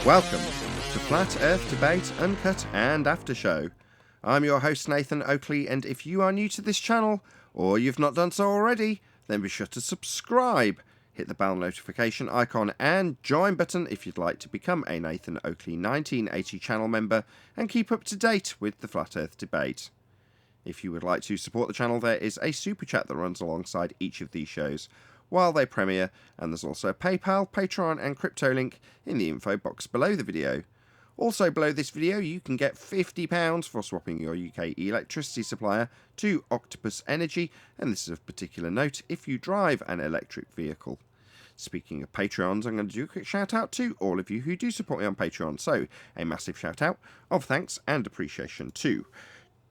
Welcome to Flat Earth Debate Uncut and After Show. I'm your host Nathan Oakley, and if you are new to this channel, or you've not done so already, then be sure to subscribe, hit the bell notification icon and join button if you'd like to become a Nathan Oakley 1980 channel member and keep up to date with the Flat Earth Debate. If you would like to support the channel, there is a super chat that runs alongside each of these shows while they premiere, and there's also a PayPal, Patreon and crypto link in the info box below the video. Also below this video you can get £50 for swapping your UK electricity supplier to Octopus Energy, and this is of particular note if you drive an electric vehicle. Speaking of Patreons, I'm going to do a quick shout out to all of you who do support me on Patreon, so a massive shout out of thanks and appreciation to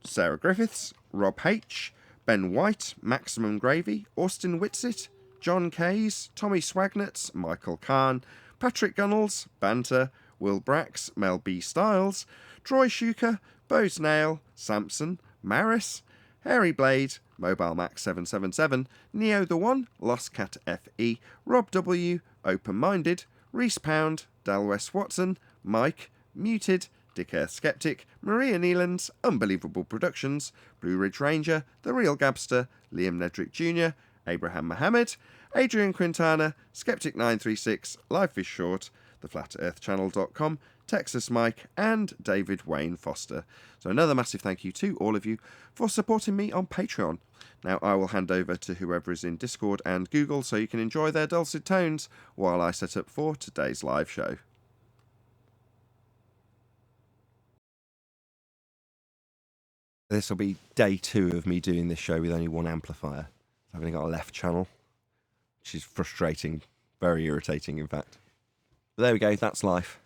Sarah Griffiths, Rob H, Ben White, Maximum Gravy, Austin Whitsit, John Kays, Tommy Swagnutz, Michael Kahn, Patrick Gunnels, Banter, Will Brax, Mel B. Styles, Troy Shuker, Bose Nail, Samson, Maris, Harry Blade, Mobile Max 777, Neo the One, Lost Cat FE, Rob W, Open Minded, Reese Pound, Dalwest Watson, Mike, Muted, Dick Earth Skeptic, Maria Neelands, Unbelievable Productions, Blue Ridge Ranger, The Real Gabster, Liam Nedrick Jr., Abraham Mohammed, Adrian Quintana, Skeptic936, Life is Short, theflatearthchannel.com, Texas Mike, and David Wayne Foster. So another massive thank you to all of you for supporting me on Patreon. Now I will hand over to whoever is in Discord and Google so you can enjoy their dulcet tones while I set up for today's live show. This will be day 2 of me doing this show with only one amplifier. I've only got a left channel, which is frustrating, very irritating in fact. But there we go, that's life.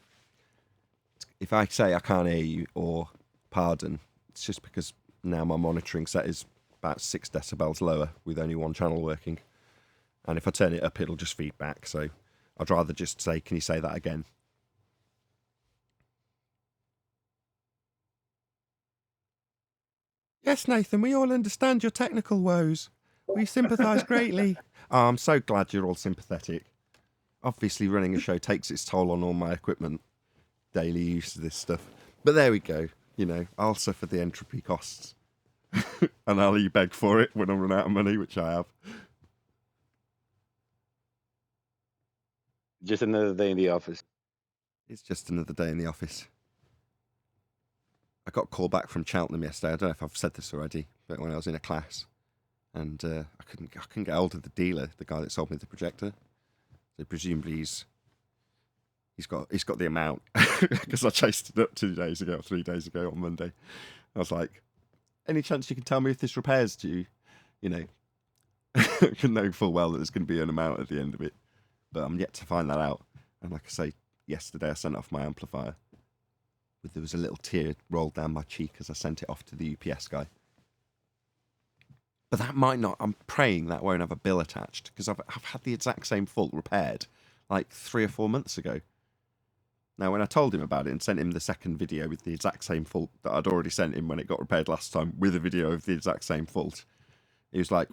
If I say I can't hear you or pardon, it's just because now my monitoring set is about 6 decibels lower with only one channel working. And if I turn it up, it'll just feed back. So I'd rather just say, can you say that again? Yes, Nathan, we all understand your technical woes. We sympathise greatly. Oh, I'm so glad you're all sympathetic. Obviously, running a show takes its toll on all my equipment. Daily use of this stuff. But there we go. You know, I'll suffer the entropy costs. And I'll e-beg for it when I run out of money, which I have. Just another day in the office. It's just another day in the office. I got a call back from Cheltenham yesterday. I don't know if I've said this already, but when I was in a class, and I couldn't get hold of the dealer, the guy that sold me the projector. So presumably he's got the amount because I chased it up 3 days ago on Monday. I was like, any chance you can tell me if this repairs due? You know, I can know full well that there's going to be an amount at the end of it, but I'm yet to find that out. And like I say, yesterday I sent off my amplifier. There was a little tear rolled down my cheek as I sent it off to the UPS guy. But that might not, I'm praying that won't have a bill attached, because I've had the exact same fault repaired like 3 or 4 months ago. Now, when I told him about it and sent him the second video with the exact same fault that I'd already sent him when it got repaired last time with a video of the exact same fault, he was like,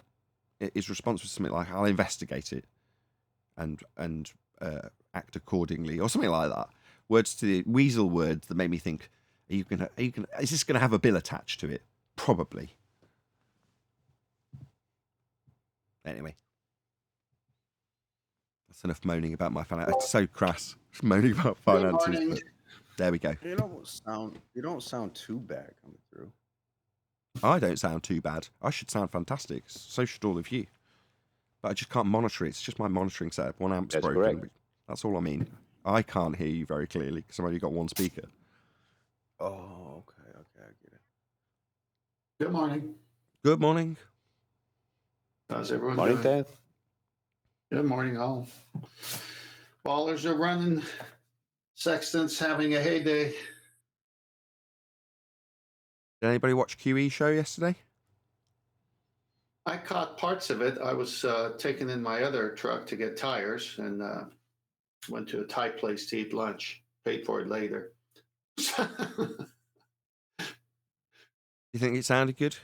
his response was something like, I'll investigate it and act accordingly, or something like that. Words to the weasel words that made me think, is this going to have a bill attached to it? Probably. Anyway. That's enough moaning about my finances. It's so crass. Just moaning about finances. But there we go. You don't sound too bad coming through. I don't sound too bad. I should sound fantastic. So should all of you. But I just can't monitor it. It's just my monitoring setup. One amp's broken. Correct. That's all I mean. I can't hear you very clearly because I've only got one speaker. Oh, okay, I get it. Good morning. Good morning. How's everyone Morning, doing? Ted. Good morning, all. Ballers are running. Sexton's having a heyday. Did anybody watch QE show yesterday? I caught parts of it. I was taking in my other truck to get tires and went to a Thai place to eat lunch. Paid for it later. You think it sounded good?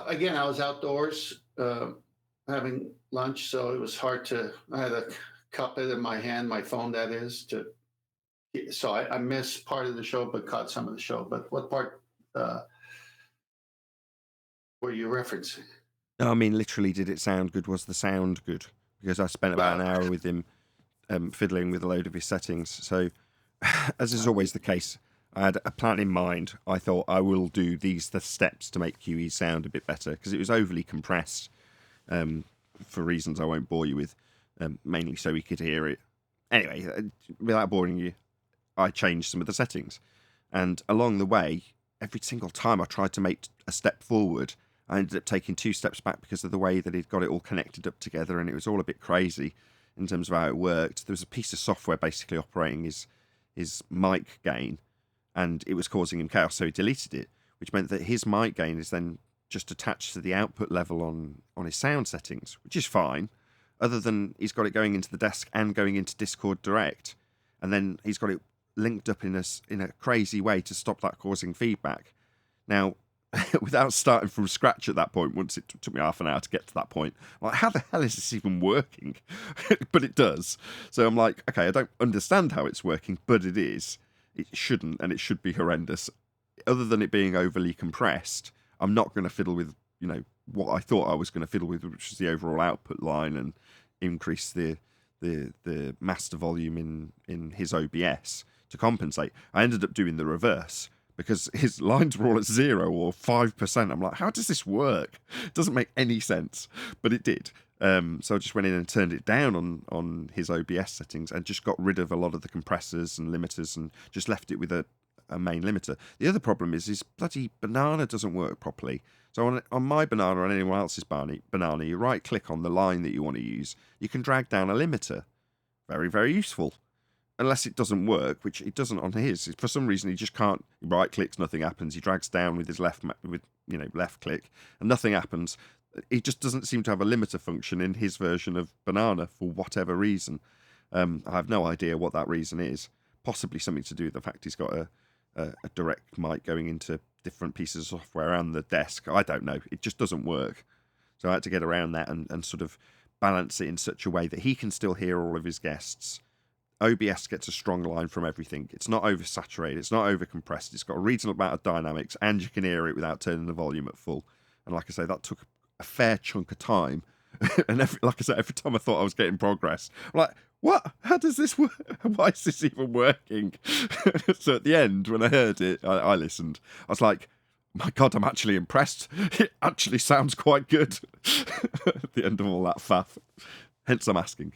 Again, I was outdoors having lunch, so it was hard to. I had a cup it in my hand, my phone that is, so I missed part of the show, but caught some of the show. But what part were you referencing? No, I mean, literally, did it sound good? Was the sound good? Because I spent about an hour with him fiddling with a load of his settings. So, as is always the case, I had a plan in mind. I thought I will do the steps to make QE sound a bit better because it was overly compressed for reasons I won't bore you with, mainly so we could hear it. Anyway, without boring you, I changed some of the settings. And along the way, every single time I tried to make a step forward, I ended up taking 2 steps back because of the way that he'd got it all connected up together, and it was all a bit crazy in terms of how it worked. There was a piece of software basically operating his mic gain, and it was causing him chaos, so he deleted it, which meant that his mic gain is then just attached to the output level on his sound settings, which is fine, other than he's got it going into the desk and going into Discord Direct, and then he's got it linked up in a crazy way to stop that causing feedback. Now, without starting from scratch at that point, once it took me half an hour to get to that point, I'm like, how the hell is this even working? But it does. So I'm like, okay, I don't understand how it's working, but it is. It shouldn't, and it should be horrendous. Other than it being overly compressed, I'm not going to fiddle with, what I thought I was going to fiddle with, which was the overall output line, and increase the master volume in his OBS to compensate. I ended up doing the reverse, because his lines were all at 0 or 5%. I'm like, how does this work? It doesn't make any sense, but it did. So I just went in and turned it down on his OBS settings and just got rid of a lot of the compressors and limiters and just left it with a main limiter. The other problem is his bloody banana doesn't work properly. So on my banana or anyone else's banana, you right click on the line that you want to use. You can drag down a limiter. Very, very useful. Unless it doesn't work, which it doesn't on his. For some reason, he just can't. He right clicks, nothing happens. He drags down with his left click, and nothing happens. He just doesn't seem to have a limiter function in his version of Banana for whatever reason. I have no idea what that reason is. Possibly something to do with the fact he's got a direct mic going into different pieces of software and the desk. I don't know. It just doesn't work. So I had to get around that and sort of balance it in such a way that he can still hear all of his guests. OBS gets a strong line from everything. It's not oversaturated. It's not overcompressed. It's got a reasonable amount of dynamics, and you can hear it without turning the volume at full. And like I say, that took a fair chunk of time. And every time I thought I was getting progress, I'm like, what? How does this work? Why is this even working? So at the end, when I heard it, I listened. I was like, my God, I'm actually impressed. It actually sounds quite good at the end of all that faff. Hence I'm asking.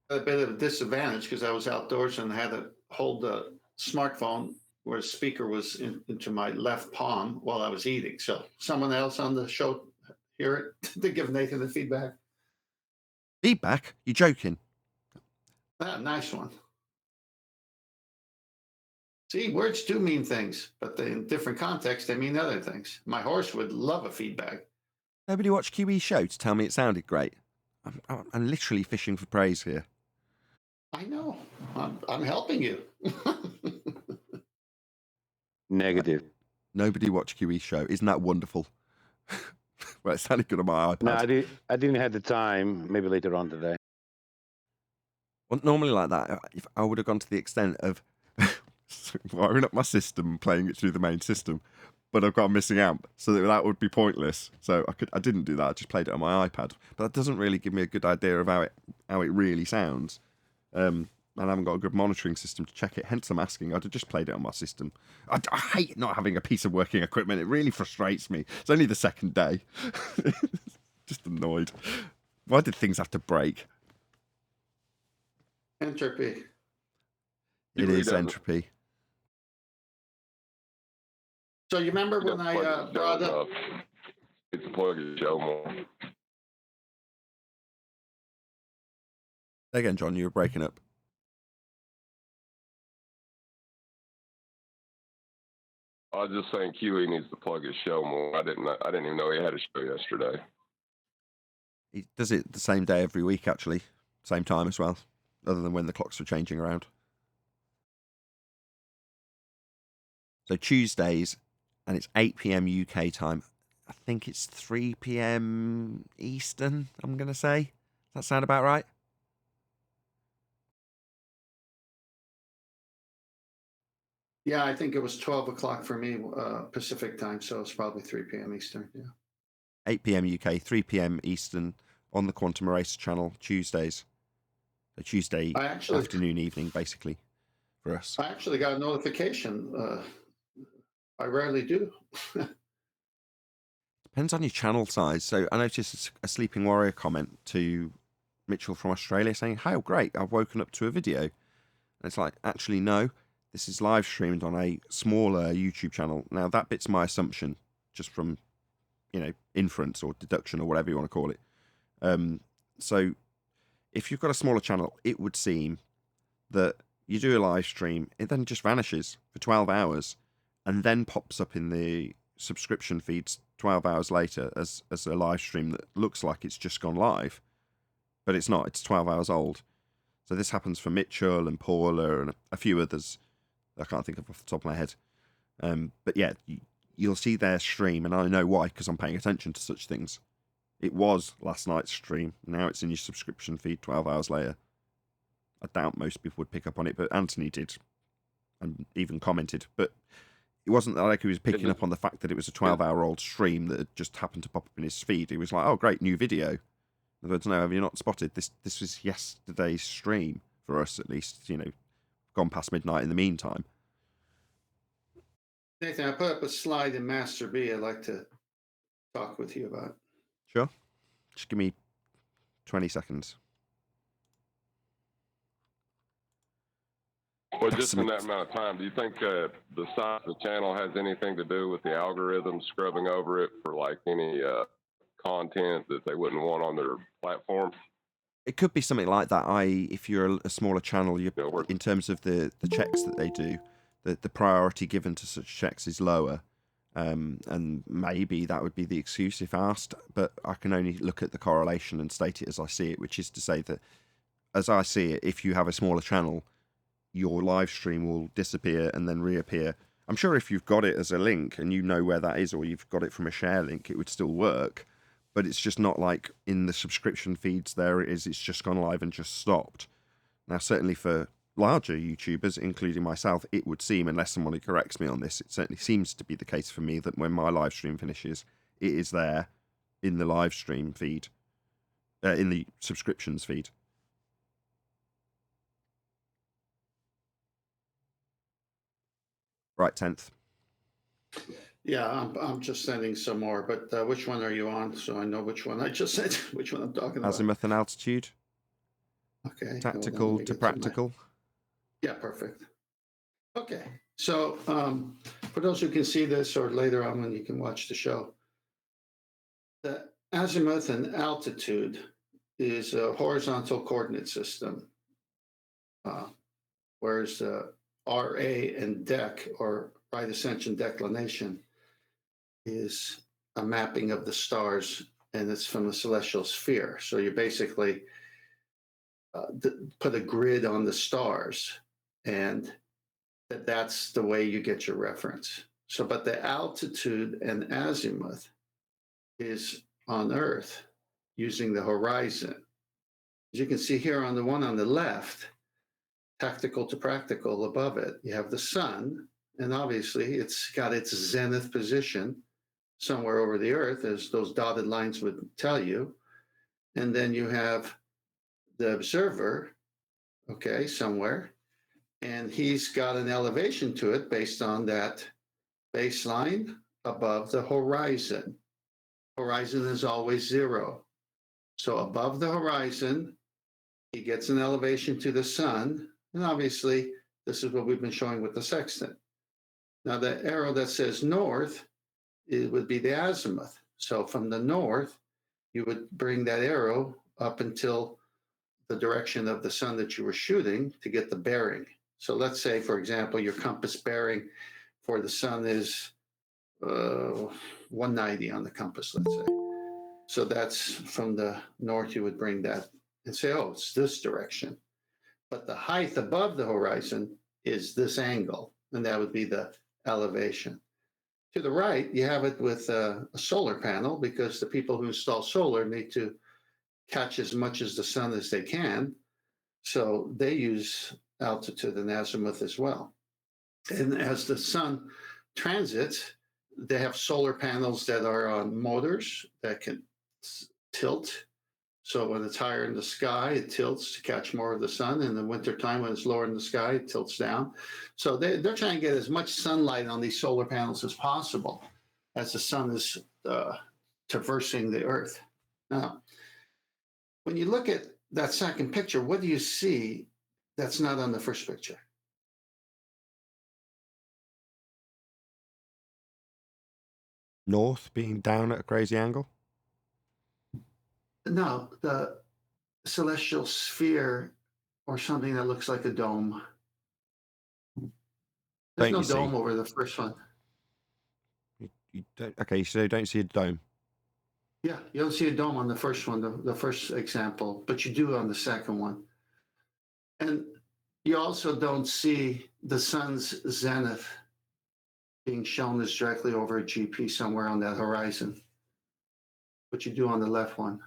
A bit of a disadvantage because I was outdoors and had to hold the smartphone where the speaker was into my left palm while I was eating. So someone else on the show hear it to give Nathan the feedback. Feedback? You joking? Ah, nice one. See, words do mean things, but in different contexts, they mean other things. My horse would love a feedback. Nobody watched QE's show to tell me it sounded great. I'm literally fishing for praise here. I know. I'm helping you. Negative. Nobody watched QE's show. Isn't that wonderful? Well, it sounded good on my iPad. No, I didn't have the time. Maybe later on today. Well, normally like that, if I would have gone to the extent of wiring up my system and playing it through the main system, but I've got a missing amp, so that would be pointless. So I didn't do that. I just played it on my iPad, but that doesn't really give me a good idea of how it really sounds. And I haven't got a good monitoring system to check it. Hence, I'm asking. I'd have just played it on my system. I hate not having a piece of working equipment. It really frustrates me. It's only the second day. Just annoyed. Why did things have to break? Entropy. It is entropy. So you remember when I brought up... It's plug and show more. Again, John, you were breaking up. I was just saying QE needs to plug his show more. I didn't even know he had a show yesterday. He does it the same day every week, actually. Same time as well, other than when the clocks are changing around. So Tuesdays, and it's 8 p.m. UK time. I think it's 3 p.m. Eastern, I'm going to say. Does that sound about right? Yeah, I think it was 12 o'clock for me, Pacific time, so it's probably 3 p.m. Eastern. Yeah. 8 p.m. UK, 3 p.m. Eastern on the Quantum Racer channel, Tuesdays. A Tuesday I actually, afternoon, evening, basically, for us. I actually got a notification. I rarely do. Depends on your channel size. So I noticed a Sleeping Warrior comment to Mitchell from Australia saying, "How great, I've woken up to a video." And it's like, actually, no, this is live streamed on a smaller YouTube channel. Now, that bit's my assumption, just from, inference or deduction or whatever you want to call it. So if you've got a smaller channel, it would seem that you do a live stream, it then just vanishes for 12 hours and then pops up in the subscription feeds 12 hours later as a live stream that looks like it's just gone live, but it's not. It's 12 hours old. So this happens for Mitchell and Paula and a few others I can't think of off the top of my head. But yeah, you'll see their stream, and I know why, because I'm paying attention to such things. It was last night's stream. Now it's in your subscription feed 12 hours later. I doubt most people would pick up on it, but Anthony did, and even commented. But it wasn't like he was picking up on the fact that it was a 12-hour-old stream that had just happened to pop up in his feed. He was like, "Oh, great, new video." In other words, no, have you not spotted this? This was yesterday's stream for us, at least. Gone past midnight in the meantime. Nathan, I put up a slide in Master B I'd like to talk with you about. Sure. Just give me 20 seconds. Well, just in that amount of time, do you think the size of the channel has anything to do with the algorithm scrubbing over it for like any content that they wouldn't want on their platform? It could be something like that. If you're a smaller channel, in terms of the checks that they do, the priority given to such checks is lower. And maybe that would be the excuse if asked, but I can only look at the correlation and state it as I see it, which is to say that, as I see it, if you have a smaller channel, your live stream will disappear and then reappear. I'm sure if you've got it as a link and you know where that is, or you've got it from a share link, it would still work, but it's just not like in the subscription feeds there it is, it's just gone live and just stopped. Now, certainly for larger YouTubers, including myself, it would seem, unless somebody corrects me on this, it certainly seems to be the case for me that when my live stream finishes, it is there in the live stream feed, in the subscriptions feed. Right, 10th. Yeah, I'm just sending some more, but which one are you on? So I know which one I just sent, which one I'm talking about. Azimuth and altitude. Okay. Tactical to practical. Yeah, perfect. Okay. So for those who can see this, or later on when you can watch the show, the azimuth and altitude is a horizontal coordinate system, whereas RA and dec, or right ascension declination, is a mapping of the stars, and it's from the celestial sphere. So you basically put a grid on the stars, and that's the way you get your reference. So, but the altitude and azimuth is on Earth using the horizon. As you can see here on the one on the left, tactical to practical above it, you have the sun, and obviously it's got its zenith position somewhere over the Earth, as those dotted lines would tell you. And then you have the observer, okay, somewhere, and he's got an elevation to it based on that baseline above the horizon. Horizon is always 0. So above the horizon, he gets an elevation to the sun, and obviously this is what we've been showing with the sextant. Now the arrow that says north, it would be the azimuth. So from the north, you would bring that arrow up until the direction of the sun that you were shooting to get the bearing. So let's say, for example, your compass bearing for the sun is 190 on the compass, let's say. So that's from the north, you would bring that and say, oh, it's this direction. But the height above the horizon is this angle, and that would be the elevation. To the right, you have it with a solar panel, because the people who install solar need to catch as much as the sun as they can. So they use altitude and azimuth as well. And as the sun transits, they have solar panels that are on motors that can tilt. So when it's higher in the sky, it tilts to catch more of the sun. In the wintertime, when it's lower in the sky, it tilts down. So they're trying to get as much sunlight on these solar panels as possible as the sun is traversing the earth. Now, when you look at that second picture, what do you see that's not on the first picture? North being down at a crazy angle. No, the celestial sphere or something that looks like a dome. There's Don't no you see? dome over the first one. You don't, okay, so you don't see a dome. Yeah, you don't see a dome on the first one, the first example, but you do on the second one. And you also don't see the sun's zenith being shown as directly over a GP somewhere on that horizon, but you do on the left one.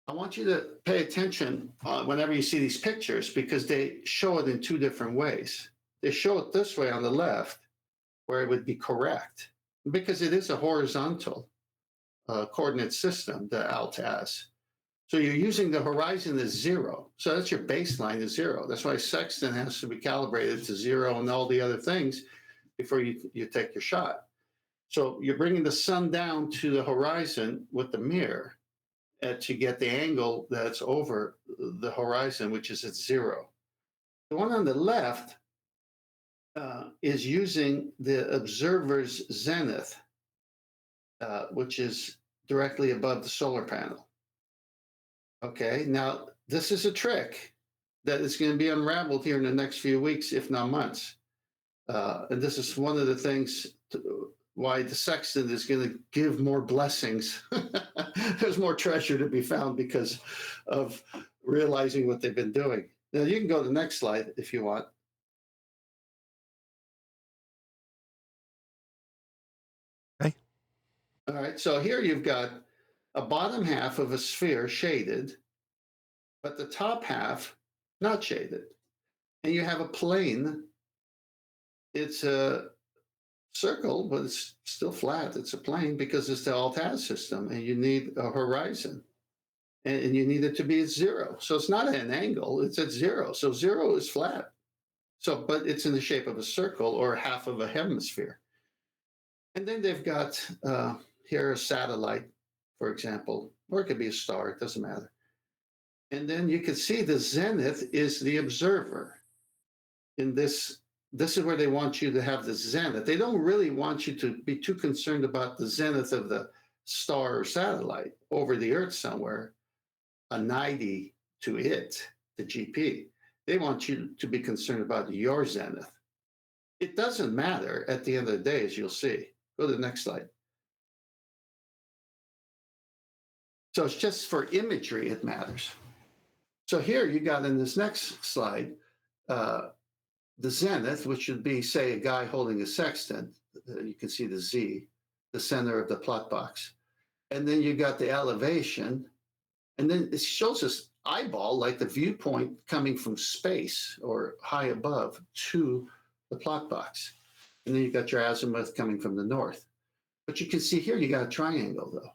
I want you to pay attention whenever you see these pictures because they show it in two different ways. They show it this way on the left, where it would be correct, because it is a horizontal coordinate system that ALT has. So you're using the horizon as zero. So that's your baseline is zero. That's why sextant has to be calibrated to zero and all the other things before you take your shot. So you're bringing the sun down to the horizon with the mirror to get the angle that's over the horizon, which is at zero. The one on the left is using the observer's zenith, which is directly above the solar panel. Okay, now this is a trick that is going to be unraveled here in the next few weeks, if not months. And this is one of the things why the sextant is going to give more blessings. There's more treasure to be found because of realizing what they've been doing. Now you can go to the next slide if you want. Okay. All right, so here you've got a bottom half of a sphere shaded, but the top half not shaded. And you have a plane. It's a circle, but it's still flat. It's a plane because it's the Altaz system, and you need a horizon. And you need it to be at zero. So it's not at an angle, it's at zero. So zero is flat. So, but it's in the shape of a circle or half of a hemisphere. And then they've got here a satellite, for example, or it could be a star, it doesn't matter. And then you can see the zenith is the observer. In this is where they want you to have the zenith. They don't really want you to be too concerned about the zenith of the star or satellite over the Earth somewhere, a 90 to it, the GP. They want you to be concerned about your zenith. It doesn't matter at the end of the day, as you'll see. Go to the next slide. So it's just for imagery, it matters. So here you got in this next slide, the zenith, which would be, say, a guy holding a sextant. You can see the Z, the center of the plot box. And then you got the elevation. And then it shows us eyeball, like the viewpoint coming from space or high above to the plot box. And then you got your azimuth coming from the north. But you can see here, you got a triangle, though.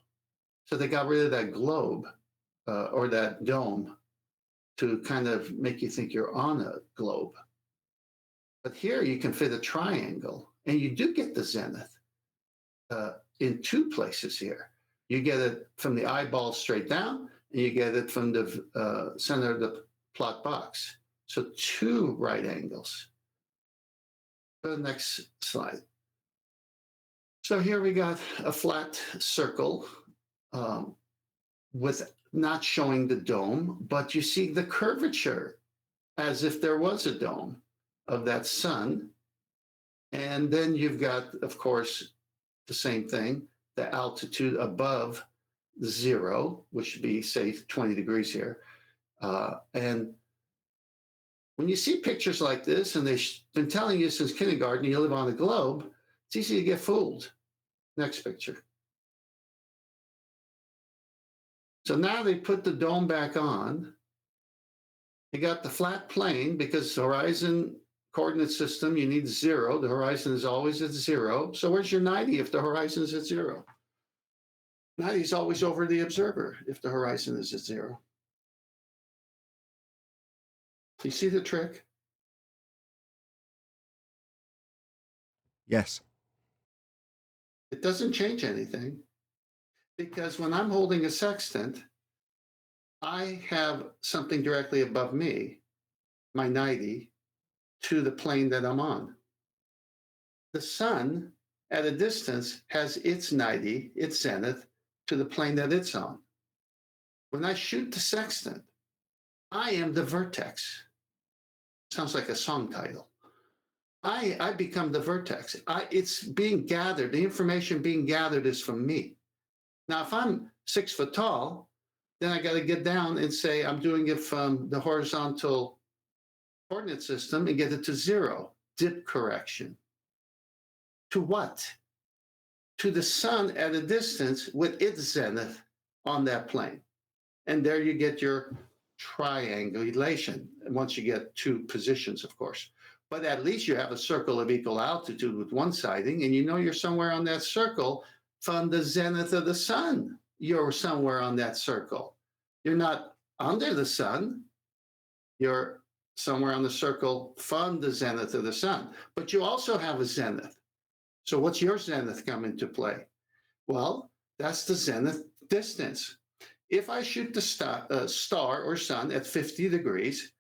So they got rid of that globe or that dome to kind of make you think you're on a globe. But here you can fit a triangle, and you do get the zenith in two places here. You get it from the eyeball straight down, and you get it from the center of the plot box. So two right angles. Go to the next slide. So here we got a flat circle with not showing the dome, but you see the curvature as if there was a dome of that sun. And then you've got, of course, the same thing, the altitude above zero, which would be, say, 20 degrees here. And when you see pictures like this, and they've been telling you since kindergarten, you live on a globe, it's easy to get fooled. Next picture. So now they put the dome back on. They got the flat plane because horizon coordinate system, you need 0. The horizon is always at 0. So where's your 90 if the horizon is at 0? 90 is always over the observer if the horizon is at 0. You see the trick? Yes. It doesn't change anything, because when I'm holding a sextant, I have something directly above me, my 90, to the plane that I'm on. The sun at a distance has its 90, its zenith, to the plane that it's on. When I shoot the sextant, I am the vertex. Sounds like a song title. I become the vertex. It's being gathered. The information being gathered is from me. Now, if I'm 6 foot tall, then I got to get down and say I'm doing it from the horizontal coordinate system and get it to 0. Dip correction. To what? To the sun at a distance with its zenith on that plane. And there you get your triangulation, once you get 2 positions, of course. But at least you have a circle of equal altitude with one siding, and you know you're somewhere on that circle from the zenith of the sun. You're somewhere on that circle. You're not under the sun. You're somewhere on the circle from the zenith of the sun. But you also have a zenith. So what's your zenith come into play? Well, that's the zenith distance. If I shoot the star or sun at 50 degrees,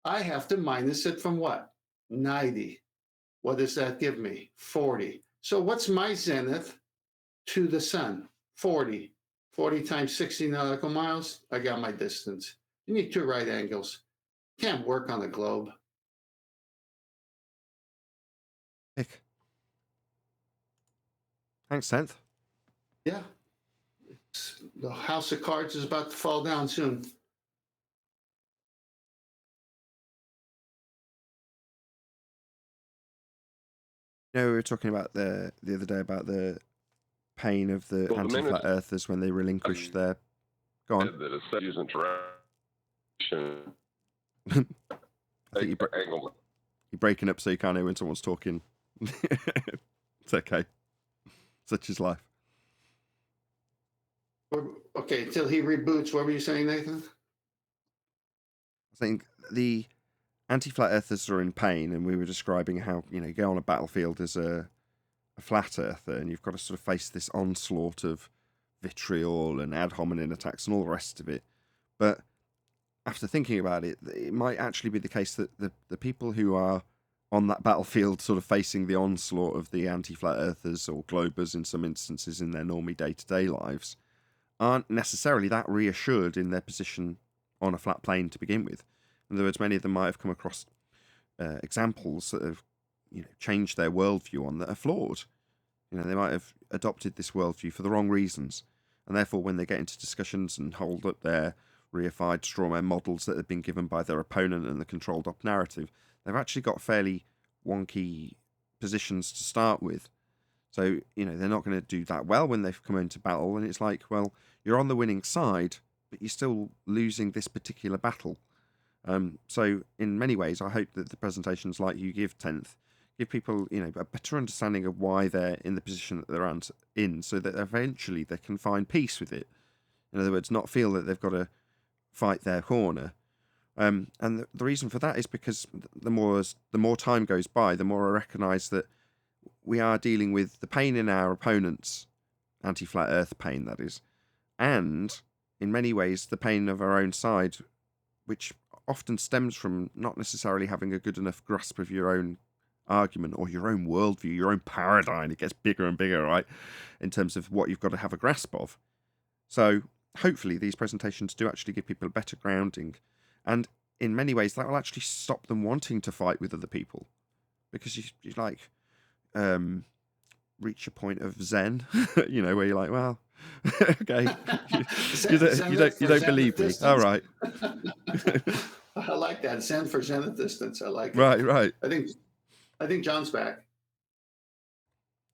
I have to minus it from what? 90. What does that give me? 40. So what's my zenith to the sun? 40. 40 times 60 nautical miles, I got my distance. You need 2 right angles. Can't work on a globe. Nick. Thanks, Tenth. Yeah. The house of cards is about to fall down soon. You know, we were talking about the other day about the pain of the Well, the anti-flat minute- earthers when they relinquish their... Go on. That a use interaction. I think you're breaking up so you can't hear when someone's talking. It's okay. Such is life. Okay, until he reboots, what were you saying, Nathan? I think the anti-flat earthers are in pain, and we were describing how, you know, you go on a battlefield as a flat earther, and you've got to sort of face this onslaught of vitriol and ad hominem attacks and all the rest of it. But after thinking about it, it might actually be the case that the people who are on that battlefield sort of facing the onslaught of the anti-flat earthers or globers in some instances in their normally day-to-day lives aren't necessarily that reassured in their position on a flat plane to begin with. In other words, many of them might have come across examples that have, you know, changed their worldview on that are flawed. You know, they might have adopted this worldview for the wrong reasons, and therefore when they get into discussions and hold up their reified strawman models that have been given by their opponent and the controlled op narrative, they've actually got fairly wonky positions to start with. So, you know, they're not going to do that well when they've come into battle, and it's like, well, you're on the winning side, but you're still losing this particular battle. So in many ways, I hope that the presentations like you give, 10th, give people, you know, a better understanding of why they're in the position that they're in, so that eventually they can find peace with it. In other words, not feel that they've got to fight their corner. And the reason for that is because the more time goes by, the more I recognise that we are dealing with the pain in our opponents, anti-flat earth pain, that is, and in many ways the pain of our own side, which often stems from not necessarily having a good enough grasp of your own argument or your own worldview, your own paradigm. It gets bigger and bigger, right, in terms of what you've got to have a grasp of. So hopefully these presentations do actually give people a better grounding, and in many ways that will actually stop them wanting to fight with other people, because you like reach a point of zen, you know, where you're like, well, okay, you don't believe me, all right. I like that. Zen for zenith distance. I like it. Right. I think John's back. Do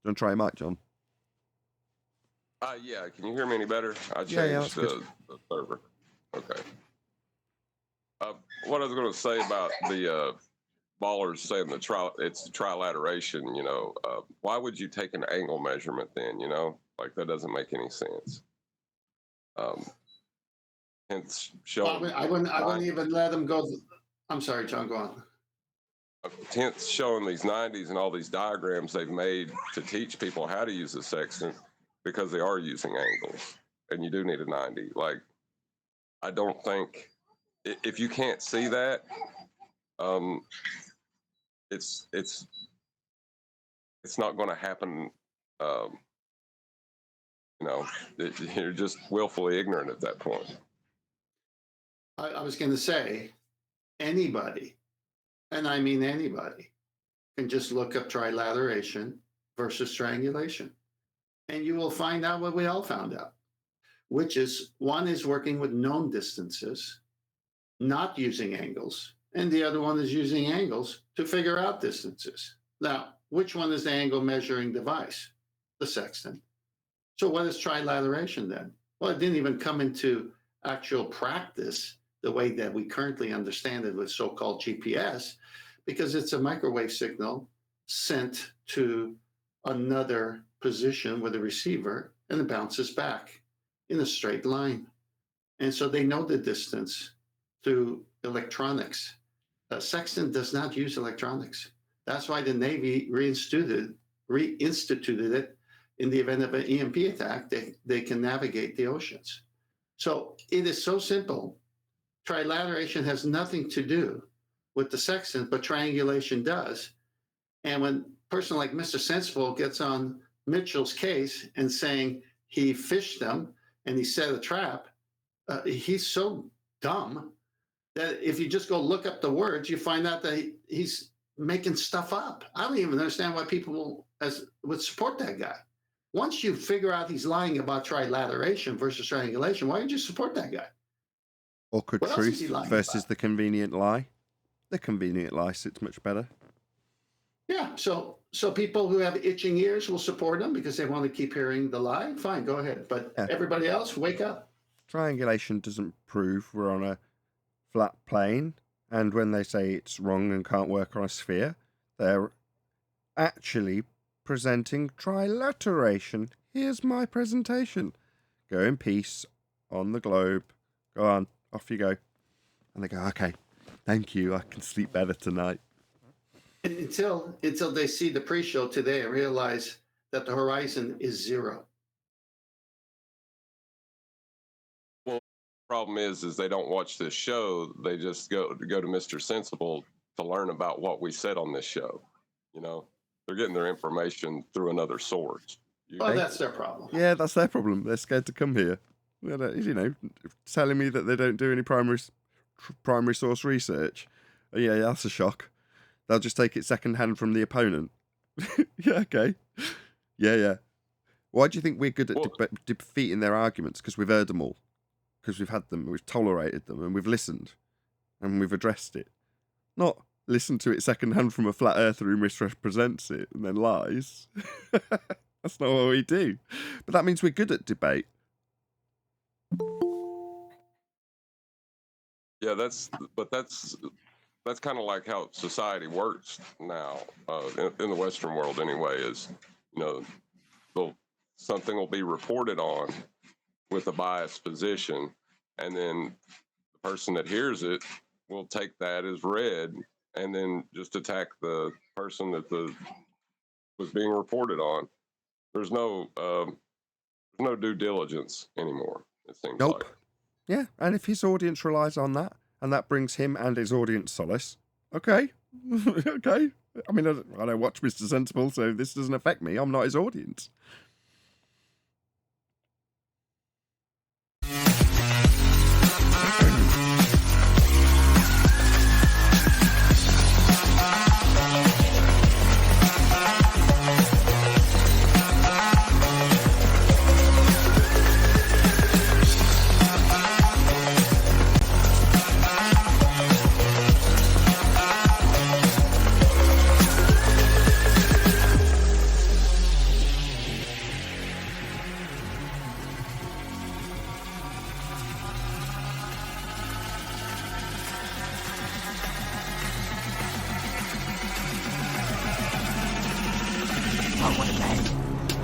you want to try your mic, John? Yeah, can you hear me any better? I changed that's the server. Okay. What I was going to say about Baller's saying it's trilateration, why would you take an angle measurement then, Like, that doesn't make any sense. Hence showing. I wouldn't even let them go. I'm sorry, John, go on. Hence showing these 90s and all these diagrams they've made to teach people how to use the sextant, because they are using angles, and you do need a 90. Like, I don't think, if you can't see that, it's not going to happen. You're just willfully ignorant at that point. I was going to say, anybody, and I mean anybody, can just look up trilateration versus strangulation. And you will find out what we all found out, which is one is working with known distances, not using angles, and the other one is using angles to figure out distances. Now, which one is the angle measuring device? The sextant. So what is trilateration then? Well, it didn't even come into actual practice the way that we currently understand it with so-called GPS, because it's a microwave signal sent to another position with a receiver, and it bounces back in a straight line. And so they know the distance through electronics. Sextant does not use electronics. That's why the Navy reinstituted it. In the event of an EMP attack, they can navigate the oceans. So it is so simple. Trilateration has nothing to do with the sextant, but triangulation does. And when a person like Mr. Sensible gets on Mitchell's case and saying he fished them and he set a trap, he's so dumb that if you just go look up the words, you find out that he's making stuff up. I don't even understand why people would support that guy. Once you figure out he's lying about trilateration versus triangulation, why would you support that guy? Awkward What else is truth he lying versus about? the convenient lie. The convenient lie sits much better. Yeah, so people who have itching ears will support him because they want to keep hearing the lie. Fine, go ahead. But everybody else, wake up. Triangulation doesn't prove we're on a flat plane, and when they say it's wrong and can't work on a sphere, they're actually presenting trilateration. Here's my presentation. Go in peace on the globe. Go on, off you go. And they go, okay, thank you. I can sleep better tonight. Until they see the pre-show today and realize that the horizon is zero. Well, the problem is they don't watch this show. They just go to Mr. Sensible to learn about what we said on this show. They're getting their information through another source. Well, that's their problem. Yeah, that's their problem. They're scared to come here. Telling me that they don't do any primary source research. Yeah, that's a shock. They'll just take it secondhand from the opponent. Yeah, okay. Yeah. Why do you think we're good at defeating their arguments? Because we've heard them all. Because we've had them, we've tolerated them, and we've listened. And we've addressed it. Not listen to it secondhand from a flat earther who misrepresents it and then lies. That's not what we do. But that means we're good at debate. Yeah, that's kind of like how society works now, in the Western world anyway, is, something will be reported on with a biased position, and then the person that hears it will take that as read and then just attack the person that was being reported on. There's no due diligence anymore, it seems like. Yeah, and if his audience relies on that, and that brings him and his audience solace, okay. Okay. I mean, I don't watch Mr. Sensible, so this doesn't affect me. I'm not his audience.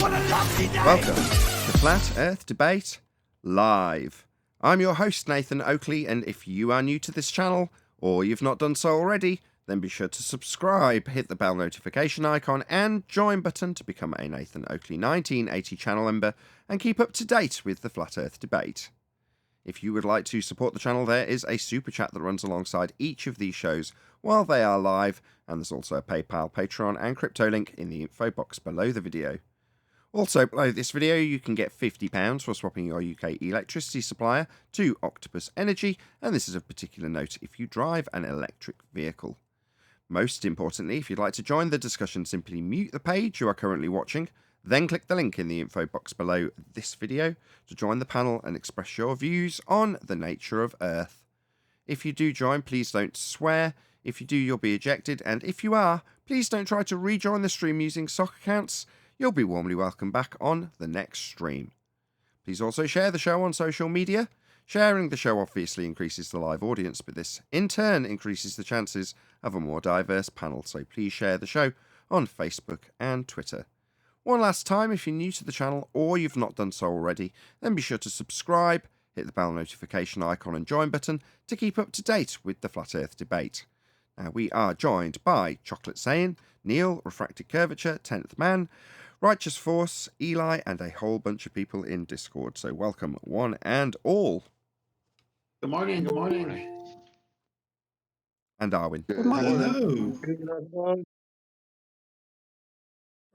Welcome to Flat Earth Debate Live. I'm your host, Nathan Oakley, and if you are new to this channel, or you've not done so already, then be sure to subscribe, hit the bell notification icon, and join button to become a Nathan Oakley 1980 channel member and keep up to date with the Flat Earth Debate. If you would like to support the channel, there is a super chat that runs alongside each of these shows while they are live, and there's also a PayPal, Patreon, and crypto link in the info box below the video. Also, below this video, you can get £50 for swapping your UK electricity supplier to Octopus Energy, and this is of particular note if you drive an electric vehicle. Most importantly, if you'd like to join the discussion, simply mute the page you are currently watching, then click the link in the info box below this video to join the panel and express your views on the nature of Earth. If you do join, please don't swear. If you do, you'll be ejected, and if you are, please don't try to rejoin the stream using sock accounts. You'll be warmly welcomed back on the next stream. Please also share the show on social media. Sharing the show obviously increases the live audience, but this in turn increases the chances of a more diverse panel, so please share the show on Facebook and Twitter. One last time, if you're new to the channel or you've not done so already, then be sure to subscribe, hit the bell notification icon and join button to keep up to date with the Flat Earth Debate. Now, we are joined by Chocolate Saying, Neil, Refracted Curvature, 10th Man, Righteous Force, Eli, and a whole bunch of people in Discord. So welcome one and all. Good morning. Good morning. And Darwin. Good Hello.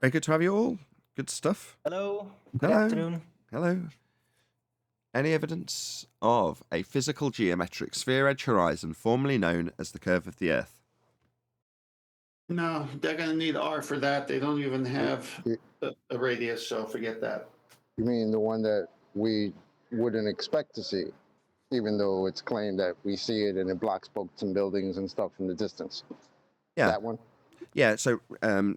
Very good to have you all. Good stuff. Hello. Good Hello. afternoon. Hello. Any evidence of a physical geometric sphere edge horizon formerly known as the curve of the Earth? No, they're going to need R for that. They don't even have You a radius, so forget that. mean the one that we wouldn't expect to see, even though it's claimed that we see it and it blocks boats and buildings and stuff from the distance? Yeah. That one? Yeah, so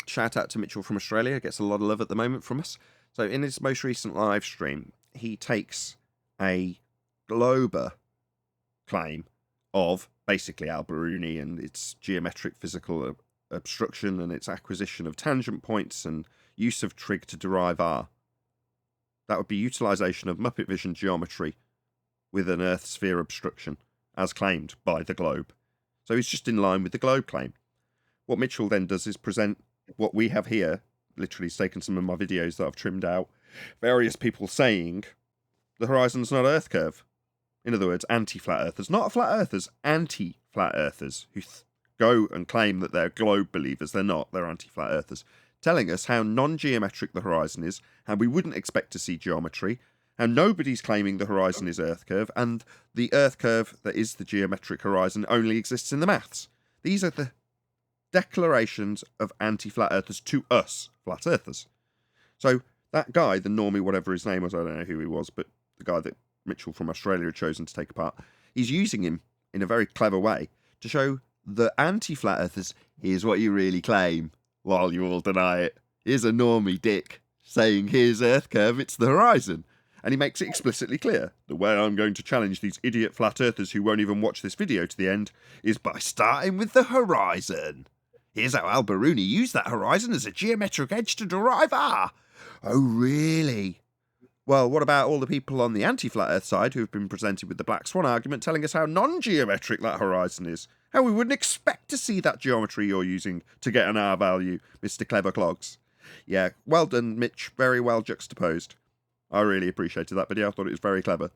shout out to Mitchell from Australia. Gets a lot of love at the moment from us. So in his most recent live stream, he takes a Glober claim of basically Al-Biruni and its geometric physical obstruction and its acquisition of tangent points and use of trig to derive R. That would be utilization of Muppet Vision geometry with an Earth sphere obstruction, as claimed by the globe. So he's just in line with the globe claim. What Mitchell then does is present what we have here. Literally, he's taken some of my videos that I've trimmed out. Various people saying the horizon's not Earth curve. In other words, anti-flat earthers. Not flat earthers, anti-flat earthers who go and claim that they're globe believers. They're not. They're anti-flat earthers. Telling us how non-geometric the horizon is, how we wouldn't expect to see geometry, how nobody's claiming the horizon is Earth curve, and the Earth curve that is the geometric horizon only exists in the maths. These are the declarations of anti-flat earthers to us, flat earthers. So that guy, the normie, whatever his name was, I don't know who he was, but the guy that Mitchell from Australia had chosen to take apart, he's using him in a very clever way to show the anti-flat earthers, here's what you really claim, while you all deny it. Here's a normie dick saying, here's Earth curve, it's the horizon. And he makes it explicitly clear. The way I'm going to challenge these idiot flat earthers who won't even watch this video to the end is by starting with the horizon. Here's how Al-Biruni used that horizon as a geometric edge to derive R. Oh, really? Well, what about all the people on the anti-flat Earth side who have been presented with the Black Swan argument telling us how non-geometric that horizon is? How we wouldn't expect to see that geometry you're using to get an R value, Mr. Clever Clogs. Yeah, well done, Mitch. Very well juxtaposed. I really appreciated that video. I thought it was very clever.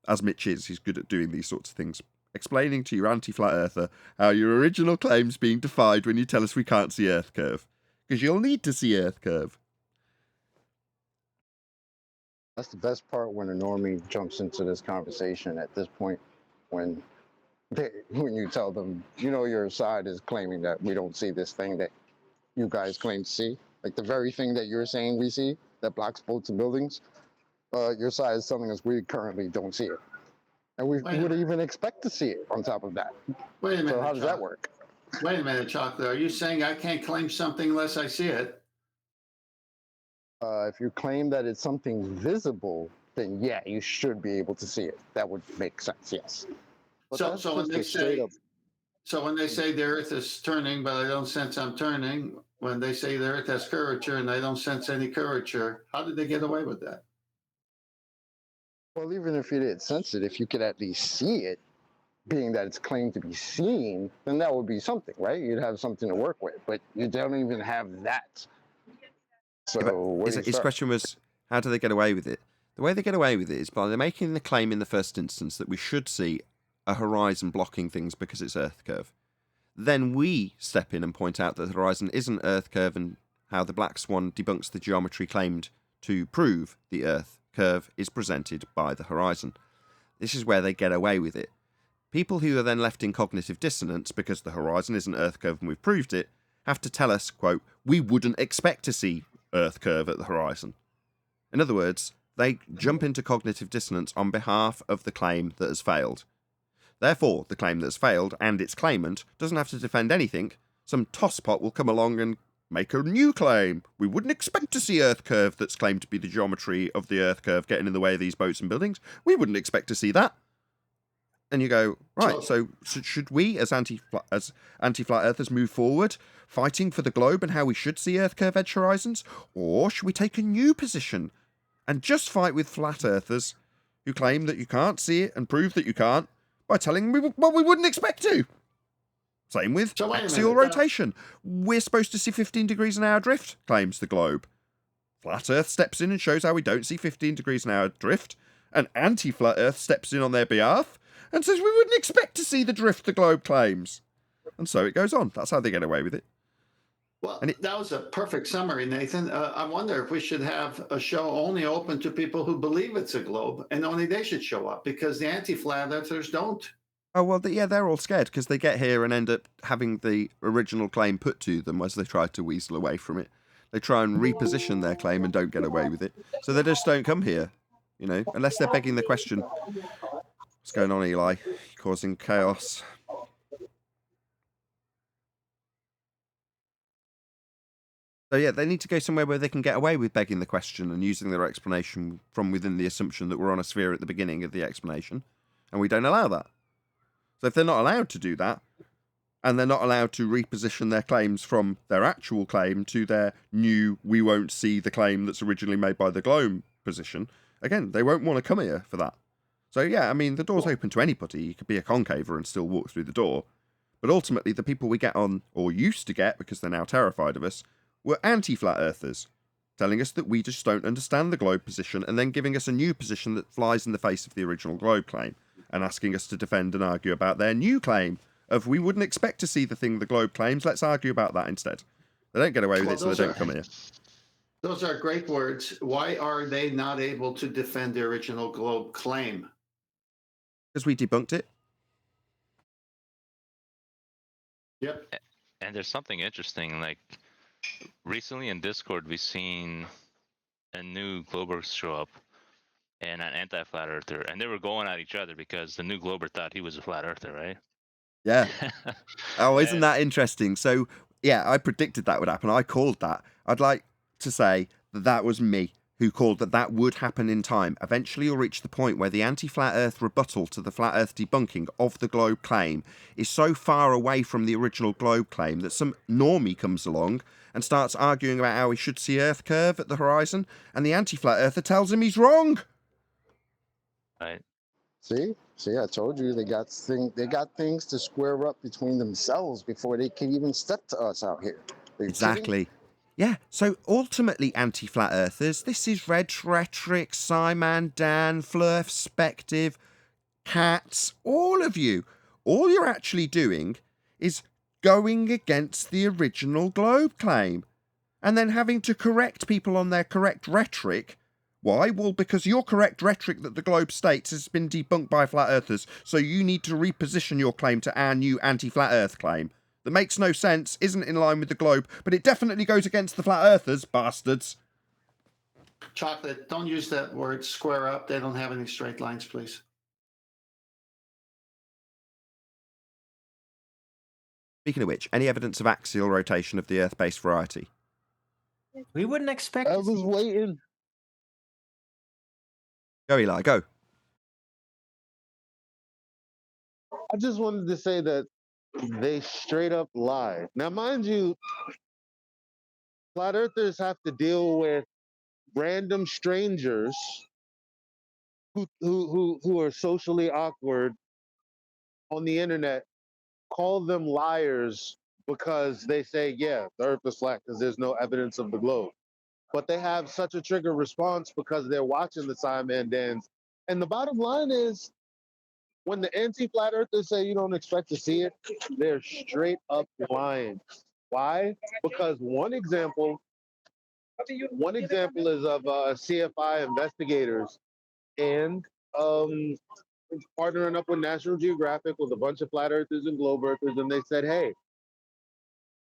As Mitch is, he's good at doing these sorts of things. Explaining to your anti-flat earther how your original claim's being defied when you tell us we can't see Earth curve. Because you'll need to see Earth curve. That's the best part when a normie jumps into this conversation at this point, when you tell them, you know, your side is claiming that we don't see this thing that you guys claim to see. Like the very thing that you're saying we see that blocks boats and buildings, your side is telling us we currently don't see it. And we would even expect to see it on top of that. Wait a minute. So how does that work? Wait a minute, Chocolate. Are you saying I can't claim something unless I see it? If you claim that it's something visible, then yeah, you should be able to see it. That would make sense, yes. But So, that's so when just they a straight say, up. so when they say the Earth is turning, but I don't sense I'm turning, when they say the Earth has curvature and they don't sense any curvature? How did they get away with that? Well, even if you didn't sense it, if you could at least see it, being that it's claimed to be seen, then that would be something, right? You'd have something to work with, but you don't even have that. So Yeah, but where do you his start? question was, how do they get away with it? The way they get away with it is by making the claim in the first instance that we should see a horizon blocking things because it's Earth curve. Then we step in and point out that the horizon isn't Earth curve and how the Black Swan debunks the geometry claimed to prove the Earth curve is presented by the horizon. This is where they get away with it. People who are then left in cognitive dissonance because the horizon isn't Earth curve and we've proved it, have to tell us, quote, we wouldn't expect to see Earth curve at the horizon. In other words, they jump into cognitive dissonance on behalf of the claim that has failed. Therefore, the claim that has failed and its claimant doesn't have to defend anything. Some tosspot will come along and make a new claim. We wouldn't expect to see Earth curve that's claimed to be the geometry of the Earth curve getting in the way of these boats and buildings. We wouldn't expect to see that. And you go, right, so should we, as anti-flat earthers, move forward, fighting for the globe and how we should see Earth curve edge horizons? Or should we take a new position and just fight with flat earthers who claim that you can't see it and prove that you can't by telling me what we wouldn't expect to? Same with So wait a axial minute, rotation. We're supposed to see 15 degrees an hour drift, claims the globe. Flat Earth steps in and shows how we don't see 15 degrees an hour drift, and anti-flat Earth steps in on their behalf and says we wouldn't expect to see the drift the globe claims. And so it goes on. That's how they get away with it. Well, that was a perfect summary, Nathan. I wonder if we should have a show only open to people who believe it's a globe, and only they should show up, because the anti-flat earthers don't. Oh, well, yeah, they're all scared because they get here and end up having the original claim put to them as they try to weasel away from it. They try and reposition their claim and don't get away with it. So they just don't come here, unless they're begging the question. What's going on, Eli? Causing chaos. So yeah, they need to go somewhere where they can get away with begging the question and using their explanation from within the assumption that we're on a sphere at the beginning of the explanation, and we don't allow that. So if they're not allowed to do that, and they're not allowed to reposition their claims from their actual claim to their new we won't see the claim that's originally made by the globe position, again, they won't want to come here for that. So yeah, I mean, the door's open to anybody. You could be a concaver and still walk through the door. But ultimately, the people we get on, or used to get, because they're now terrified of us, were anti-flat earthers, telling us that we just don't understand the globe position and then giving us a new position that flies in the face of the original globe claim and asking us to defend and argue about their new claim of we wouldn't expect to see the thing the globe claims, let's argue about that instead. They don't get away with it, so they don't come here. Those are great words. Why are they not able to defend the original globe claim? Because we debunked it. Yep. And there's something interesting, like recently in Discord, we've seen a new Glober show up and an anti-flat earther, and they were going at each other because the new Glober thought he was a flat earther, right? Yeah. Oh, isn't that interesting? So, yeah, I predicted that would happen. I called that. I'd like to say that that was me who called that that would happen in time. Eventually, you'll reach the point where the anti-flat Earth rebuttal to the flat Earth debunking of the globe claim is so far away from the original globe claim that some normie comes along and starts arguing about how he should see Earth curve at the horizon, and the anti-flat Earther tells him he's wrong. Right. See, I told you they got things to square up between themselves before they can even step to us out here. Exactly. Yeah, so ultimately, anti-flat earthers, this is Red Rhetoric, Simon, Dan, Flurf, Spective, Cats, all of you. All you're actually doing is going against the original globe claim and then having to correct people on their correct rhetoric. Why? Well, because your correct rhetoric that the globe states has been debunked by flat earthers, so you need to reposition your claim to our new anti-flat earth claim. That makes no sense, isn't in line with the globe, but it definitely goes against the flat earthers, bastards. Chocolate, don't use that word square up. They don't have any straight lines, please. Speaking of which, any evidence of axial rotation of the Earth-based variety? We wouldn't expect I to was see. waiting. Go, Eli, go. I just wanted to say that they straight up lied. Now, mind you, flat earthers have to deal with random strangers who are socially awkward on the internet, call them liars because they say, yeah, the earth is flat because there's no evidence of the globe. But they have such a trigger response because they're watching the Sideman dance. And the bottom line is, when the anti-flat earthers say you don't expect to see it, they're straight up lying. Why? Because one example is of CFI investigators and um, partnering up with National Geographic with a bunch of flat earthers and globe earthers, and they said, hey,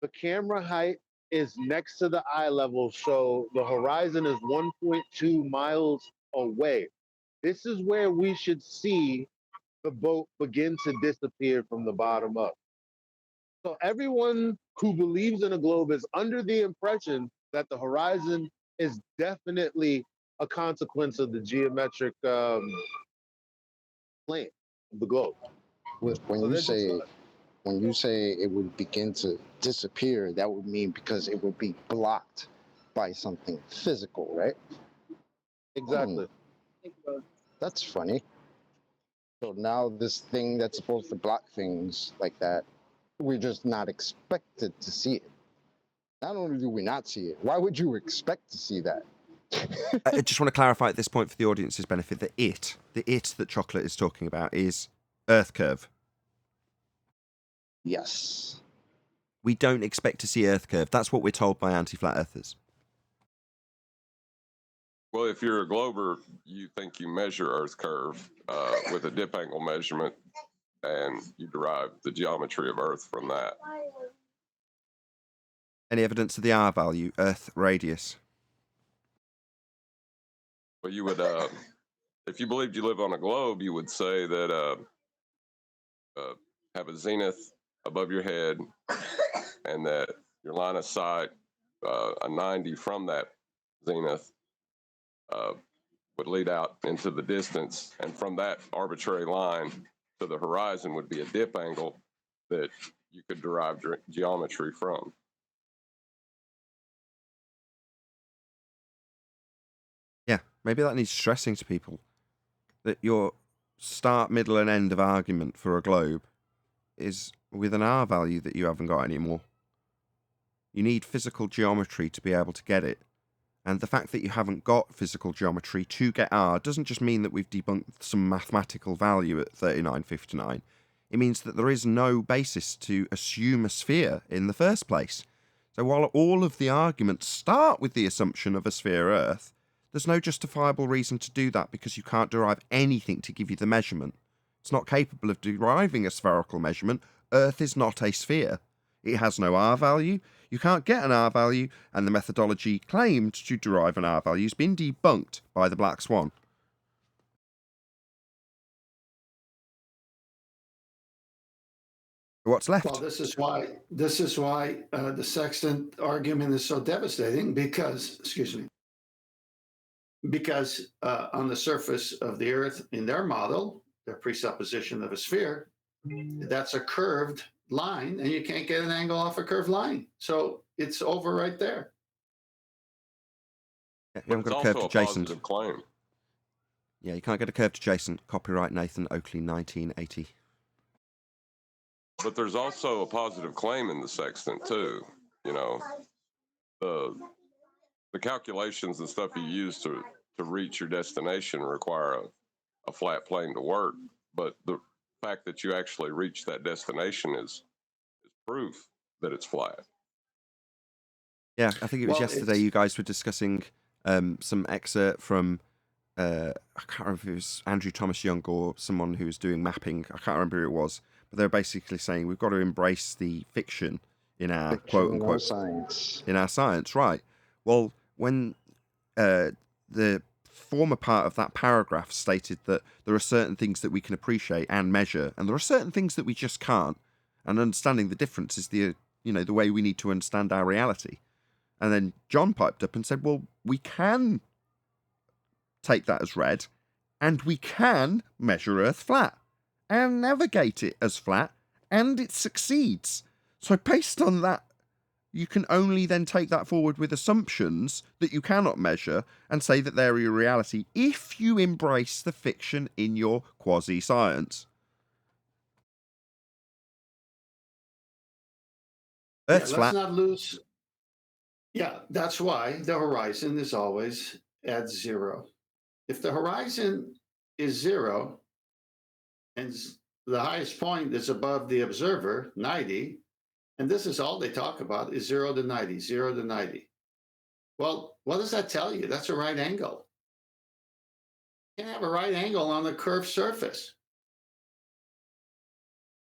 the camera height is next to the eye level, so the horizon is 1.2 miles away. This is where we should see the boat begin to disappear from the bottom up. So everyone who believes in a globe is under the impression that the horizon is definitely a consequence of the geometric plane of the globe. When So you they're just say it would begin to disappear, that would mean because it would be blocked by something physical, right? exactly. That's funny. So now this thing that's supposed to block things like that, we're just not expected to see it. Not only do we not see it, why would you expect to see that? I just want to clarify at this point for the audience's benefit that the it that Chocolate is talking about is Earth curve. Yes. We don't expect to see Earth curve. That's what we're told by anti-flat earthers. Well, if you're a glober, you think you measure Earth curve with a dip angle measurement, and you derive the geometry of Earth from that. Any evidence of the R value, Earth radius? But you would, if you believed you live on a globe, you would say that have a zenith above your head, and that your line of sight, a 90 from that zenith, would lead out into the distance, and from that arbitrary line to the horizon would be a dip angle that you could derive geometry from. Yeah, maybe that needs stressing to people. That your start, middle, and end of argument for a globe is with an R value that you haven't got anymore. You need physical geometry to be able to get it. And the fact that you haven't got physical geometry to get R doesn't just mean that we've debunked some mathematical value at 3959. It means that there is no basis to assume a sphere in the first place. So while all of the arguments start with the assumption of a sphere Earth, there's no justifiable reason to do that because you can't derive anything to give you the measurement. It's not capable of deriving a spherical measurement. Earth is not a sphere. It has no R value. You can't get an R value, and the methodology claimed to derive an R value has been debunked by the Black Swan. What's left? Well, this is why the sextant argument is so devastating because, because on the surface of the Earth, in their model, their presupposition of a sphere, that's a curved line, and you can't get an angle off a curved line. So it's over right there. Yeah, you But haven't it's got a curved also a adjacent. positive claim. Yeah, you can't get a curved adjacent. Copyright Nathan Oakley, 1980. But there's also a positive claim in the sextant too. You know, the calculations and stuff you use to reach your destination require a flat plane to work. But the fact that you actually reach that destination is proof that it's flat. Yeah, I think it was Well, yesterday you guys were discussing some excerpt from, I can't remember if it was Andrew Thomas Young or someone who was doing mapping. I can't remember who it was. But they were basically saying we've got to embrace the fiction in our quote-unquote science. in our science, right? Well, when the former part of that paragraph stated that there are certain things that we can appreciate and measure, and there are certain things that we just can't, and understanding the difference is the way we need to understand our reality. And then John piped up and said, well, we can take that as read, and we can measure Earth flat and navigate it as flat, and it succeeds. So based on that you can only then take that forward with assumptions that you cannot measure and say that they're your reality if you embrace the fiction in your quasi-science. Earth's let's flat. not lose. Yeah, that's why the horizon is always at 0. If the horizon is 0 and the highest point is above the observer, 90, and this is all they talk about is 0 to 90, 0 to 90. Well, what does that tell you? That's a right angle. You can have a right angle on a curved surface.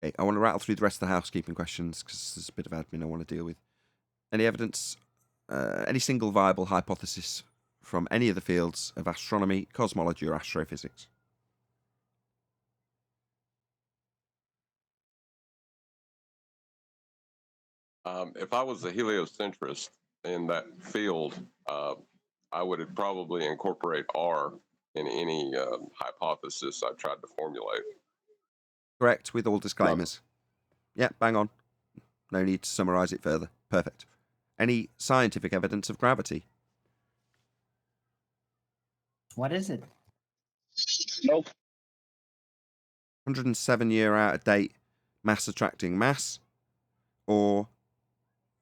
Okay, I want to rattle through the rest of the housekeeping questions because there's a bit of admin I want to deal with. Any evidence, any single viable hypothesis from any of the fields of astronomy, cosmology, or astrophysics? If I was a heliocentrist in that field, I would probably incorporate R in any hypothesis I tried to formulate. Correct, with all disclaimers. Yeah, bang on. No need to summarise it further. Perfect. Any scientific evidence of gravity? What is it? Nope. 107-year out-of-date mass attracting mass, or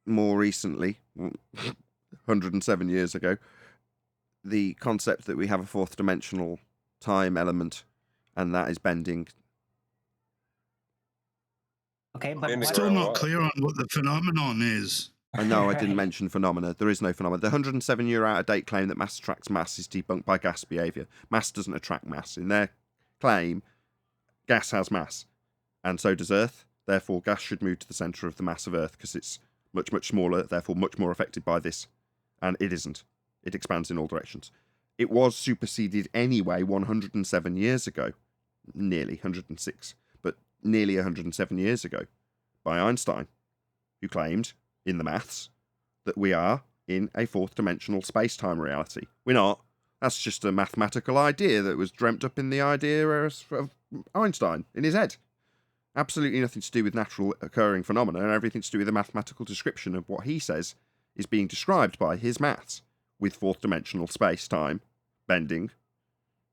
more recently, 107 years ago, the concept that we have a fourth dimensional time element and that is bending. Okay, but Bending what, Still around not what? clear on what the phenomenon is. I know I didn't Right. mention phenomena. There is no phenomena. The 107-year out-of-date claim that mass attracts mass is debunked by gas behaviour. Mass doesn't attract mass. In their claim, gas has mass, and so does Earth. Therefore, gas should move to the centre of the mass of Earth because it's much, much smaller, therefore much more affected by this. And it isn't. It expands in all directions. It was superseded anyway 107 years ago. Nearly 106, but nearly 107 years ago by Einstein, who claimed in the maths that we are in a fourth dimensional space-time reality. We're not. That's just a mathematical idea that was dreamt up in the idea of Einstein in his head. Absolutely nothing to do with natural occurring phenomena and everything to do with a mathematical description of what he says is being described by his maths with fourth dimensional space-time, bending,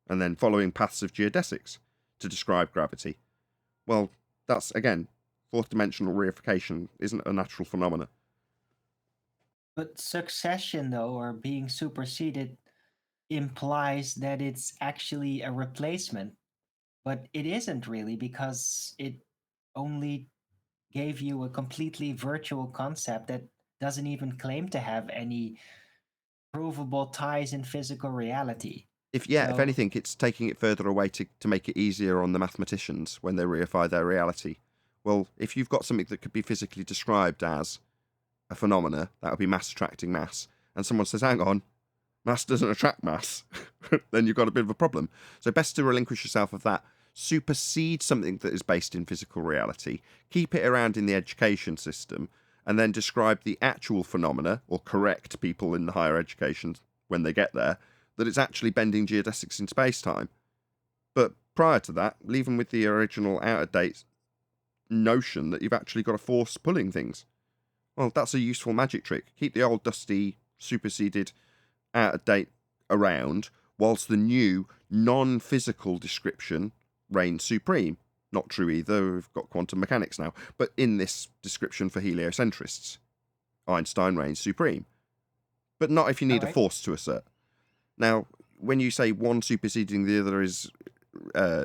and then following paths of geodesics to describe gravity. Well, that's, again, fourth dimensional reification isn't a natural phenomena. But succession, though, or being superseded, implies that it's actually a replacement. But it isn't really, because it only gave you a completely virtual concept that doesn't even claim to have any provable ties in physical reality. If So- anything, it's taking it further away to make it easier on the mathematicians when they reify their reality. Well, if you've got something that could be physically described as a phenomena, that would be mass attracting mass, and someone says, hang on, mass doesn't attract mass, then you've got a bit of a problem. So best to relinquish yourself of that. Supersede something that is based in physical reality, keep it around in the education system, and then describe the actual phenomena, or correct people in the higher education when they get there, that it's actually bending geodesics in space-time. But prior to that, leave them with the original out-of-date notion that you've actually got a force pulling things. Well, that's a useful magic trick. Keep the old dusty, superseded, out-of-date around, whilst the new, non-physical description reigns supreme. Not true either, we've got quantum mechanics now, but in this description for heliocentrists, Einstein reigns supreme. But not if you need a Alright. force to assert. Now, when you say one superseding the other is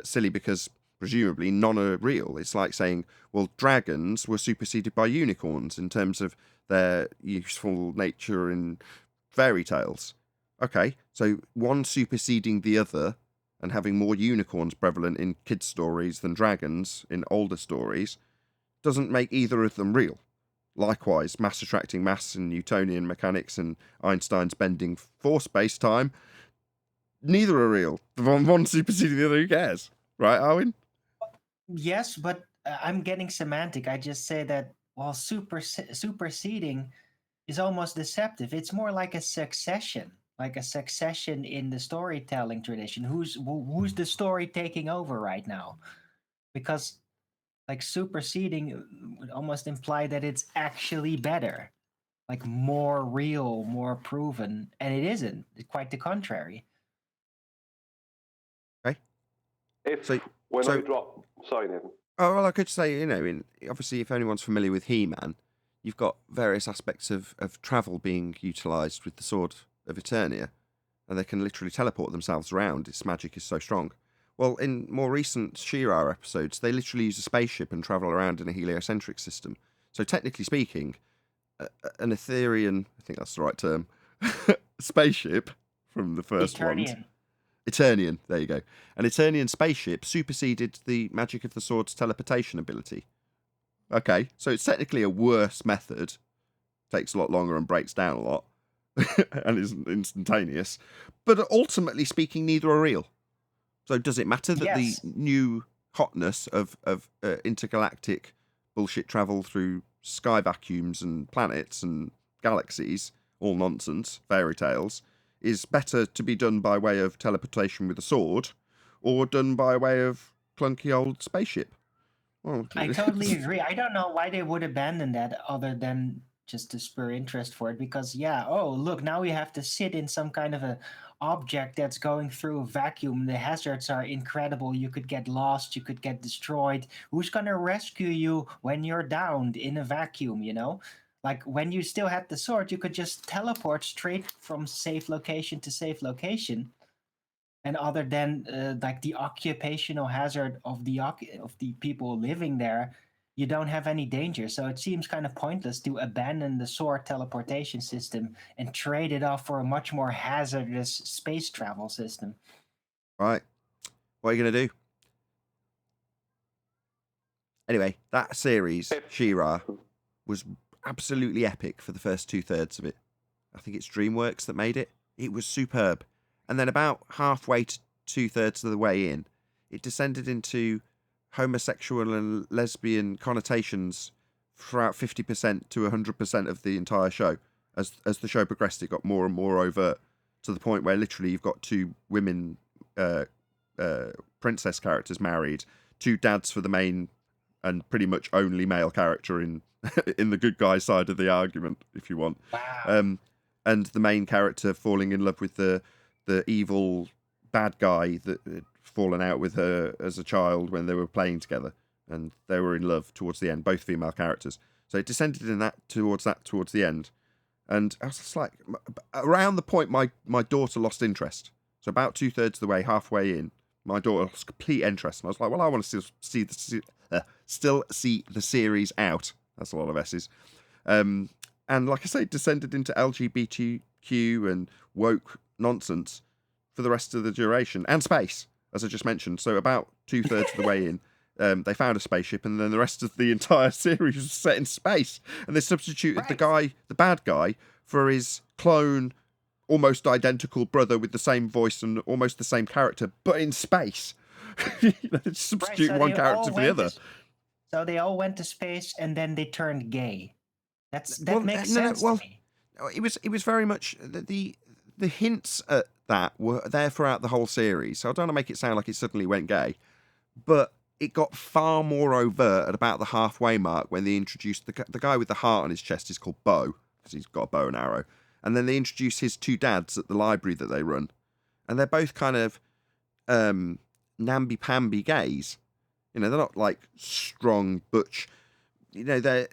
silly because presumably none are real, it's like saying, well, dragons were superseded by unicorns in terms of their useful nature in fairy tales. Okay, so one superseding the other and having more unicorns prevalent in kids' stories than dragons in older stories doesn't make either of them real. Likewise, mass attracting mass and Newtonian mechanics and Einstein's bending force space-time, neither are real. One superseding the other, who cares? Right, Arwin? Yes, but I'm getting semantic. I just say that while superseding is almost deceptive, it's more like a succession in the storytelling tradition. Who's the story taking over right now? Because like superseding would almost imply that it's actually better. like more real, more proven, and it isn't. Quite the contrary. If So- when so- I drop, sorry, Nathan. Oh, well, I could say, obviously, if anyone's familiar with He-Man, you've got various aspects of travel being utilised with the Sword of Eternia, and they can literally teleport themselves around. Its magic is so strong. Well, in more recent She-Ra episodes, they literally use a spaceship and travel around in a heliocentric system. So technically speaking, an Ethereum, I think that's the right term, spaceship from the first ones. Eternian, there you go. An Eternian spaceship superseded the magic of the sword's teleportation ability. Okay, so it's technically a worse method. Takes a lot longer and breaks down a lot. And isn't instantaneous. But ultimately speaking, neither are real. So does it matter that Yes. the new hotness of intergalactic bullshit travel through sky vacuums and planets and galaxies, all nonsense, fairy tales, is better to be done by way of teleportation with a sword or done by way of clunky old spaceship? Well, I totally agree. I don't know why they would abandon that other than just to spur interest for it. Because look, now we have to sit in some kind of a object that's going through a vacuum. The hazards are incredible. You could get lost. You could get destroyed. Who's gonna rescue you when you're downed in a vacuum? Like when you still had the sword, you could just teleport straight from safe location to safe location. And other than like the occupational hazard of the people living there, you don't have any danger. So it seems kind of pointless to abandon the sword teleportation system and trade it off for a much more hazardous space travel system. Right. What are you going to do? Anyway, that series, She-Ra, was absolutely epic for the first 2/3 of it. I think it's DreamWorks that made it. It was superb. And then about halfway to 2/3 of the way in, it descended into homosexual and lesbian connotations throughout 50% to 100% of the entire show. As the show progressed, it got more and more overt to the point where literally you've got two women princess characters married, two dads for the main and pretty much only male character in in the good guy side of the argument, if you want. Wow. And the main character falling in love with the evil bad guy that had fallen out with her as a child when they were playing together, and they were in love towards the end, both female characters. So it descended in towards the end, and I was just like, around the point my daughter lost interest. So about 2/3 of the way, halfway in, my daughter lost complete interest, and I was like, well, I want to still see the series out. That's a lot of S's. And like I say, descended into LGBTQ and woke nonsense for the rest of the duration, and space, as I just mentioned. So about 2/3 of the way in, they found a spaceship, and then the rest of the entire series was set in space. And they substituted the bad guy, for his clone, almost identical brother with the same voice and almost the same character, but in space. Substituting one character for the other. So they all went to space, and then they turned gay. That makes no, sense well, to me. It was very much the hints at that were there throughout the whole series. So I don't want to make it sound like it suddenly went gay, but it got far more overt at about the halfway mark when they introduced the guy with the heart on his chest is called Bo, because he's got a bow and arrow. And then they introduce his two dads at the library that they run, and they're both kind of namby-pamby gays. They're not like strong butch. They're then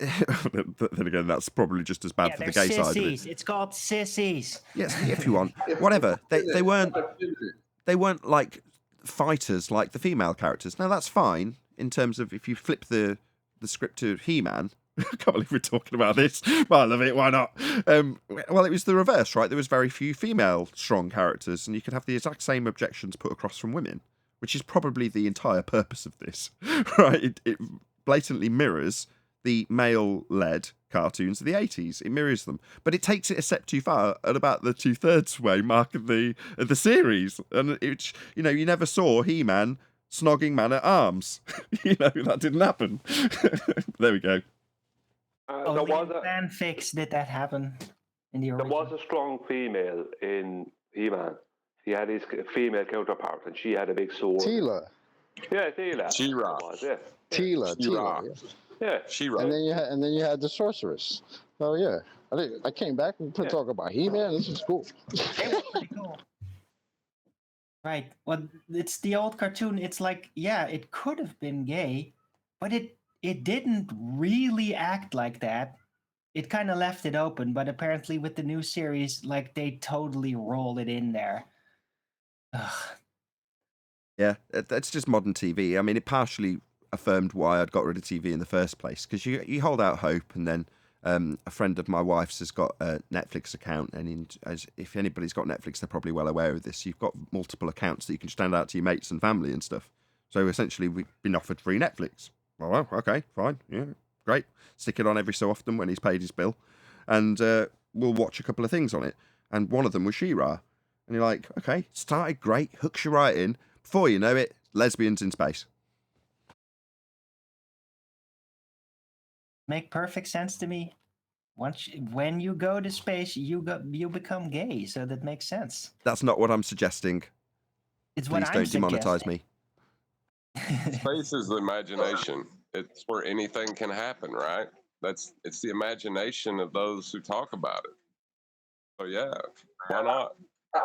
again, that's probably just as bad for the gay side of it. It's called sissies. Yes, if you want, whatever. They weren't like fighters like the female characters. Now that's fine in terms of if you flip the script to He-Man. I can't believe we're talking about this, but I love it. Why not? Well, it was the reverse, right? There was very few female strong characters, and you could have the exact same objections put across from women, which is probably the entire purpose of this, right? It blatantly mirrors the male-led cartoons of the 80s. It mirrors them, but it takes it a step too far at about the 2/3 way mark of the series, and it's you never saw He-Man snogging Man-at-Arms. That didn't happen. There we go. There was fanfics did that happen in the original. There was a strong female in He-Man. He had his female counterpart, and she had a big sword. Teela. Yeah, Teela. She-Ra. Was, yeah. Teela. She-Ra. Yeah. Yeah. She-Ra. And then you had the sorceress. Oh yeah, I came back and Yeah. talk about He-Man. This is cool. They were pretty cool. Right. Well, it's the old cartoon. It's like, yeah, it could have been gay, but it didn't really act like that. It kind of left it open, but apparently with the new series, like they totally roll it in there. Ugh. Yeah, that's just modern TV. I mean, it partially affirmed why I'd got rid of TV in the first place, because you hold out hope, and then a friend of my wife's has got a Netflix account, and if anybody's got Netflix, they're probably well aware of this. You've got multiple accounts that you can stand out to your mates and family and stuff. So essentially, we've been offered free Netflix. Well, okay, fine, yeah, great. Stick it on every so often when he's paid his bill, and we'll watch a couple of things on it. And one of them was She-Ra. And you're like, okay, started great, hooks you right in. Before you know it, lesbians in space. Make perfect sense to me. When you go to space, you become gay, so that makes sense. That's not what I'm suggesting. It's Please what don't I'm demonetize suggesting. me. Space is the imagination. It's where anything can happen, right? It's the imagination of those who talk about it. So yeah, why not?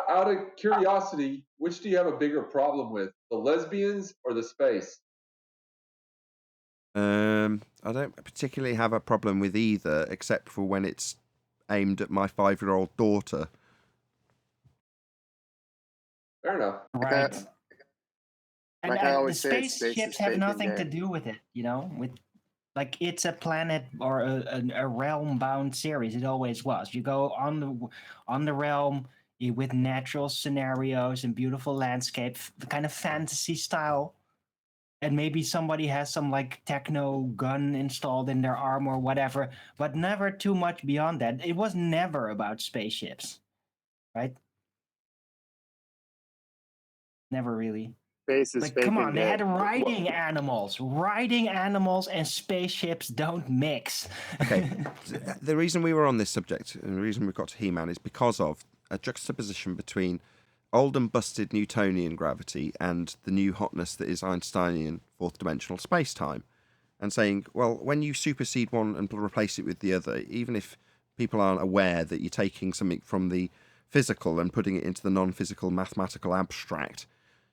Out of curiosity, which do you have a bigger problem with, the lesbians or the space? I don't particularly have a problem with either, except for when it's aimed at my 5-year-old daughter. Fair enough. Right. And like I the always say, space spaceships is have fake and nothing to gay. do with it, with like it's a planet or a realm bound series. It always was. You go on the realm with natural scenarios and beautiful landscape, the kind of fantasy style. And maybe somebody has some like techno gun installed in their arm or whatever, but never too much beyond that. It was never about spaceships, right? Never really. Space is Like, fake come and on, they gay. had riding animals. Riding animals and spaceships don't mix. Okay, the reason we were on this subject and the reason we got to He-Man is because of a juxtaposition between old and busted Newtonian gravity and the new hotness that is Einsteinian fourth dimensional space-time. And saying, well, when you supersede one and replace it with the other, even if people aren't aware that you're taking something from the physical and putting it into the non-physical mathematical abstract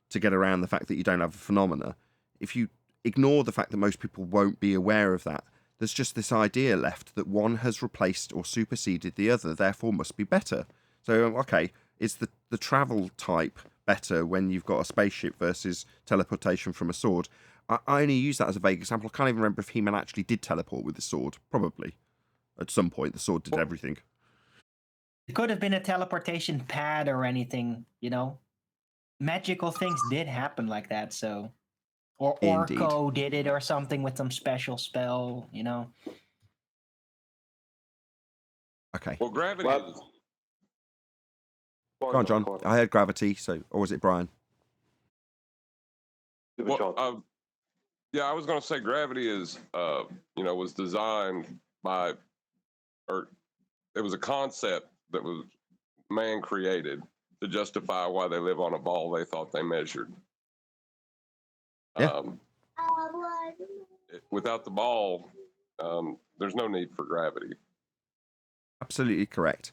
to get around the fact that you don't have a phenomena, if you ignore the fact that most people won't be aware of that, there's just this idea left that one has replaced or superseded the other, therefore must be better. So, okay, is the travel type better when you've got a spaceship versus teleportation from a sword? I only use that as a vague example. I can't even remember if He-Man actually did teleport with the sword. Probably. At some point, the sword did everything. It could have been a teleportation pad or anything, Magical things did happen like that, so. Or Indeed. Orko did it or something with some special spell, Okay. Well, gravity is... Go on, John. I heard gravity, or was it Brian? Well, yeah, I was going to say gravity is, was designed by, or it was a concept that was man created to justify why they live on a ball they thought they measured. Yeah. Without the ball, there's no need for gravity. Absolutely correct.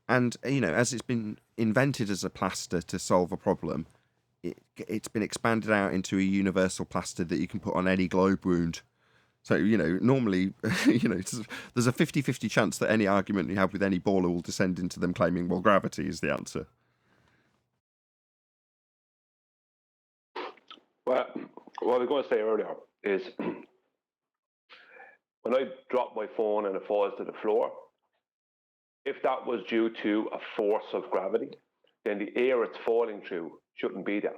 And, as it's been invented as a plaster to solve a problem, it's been expanded out into a universal plaster that you can put on any globe wound. So, normally, there's a 50-50 chance that any argument you have with any baller will descend into them claiming, well, gravity is the answer. Well, what I was going to say earlier is when I drop my phone and it falls to the floor, if that was due to a force of gravity, then the air it's falling through shouldn't be there.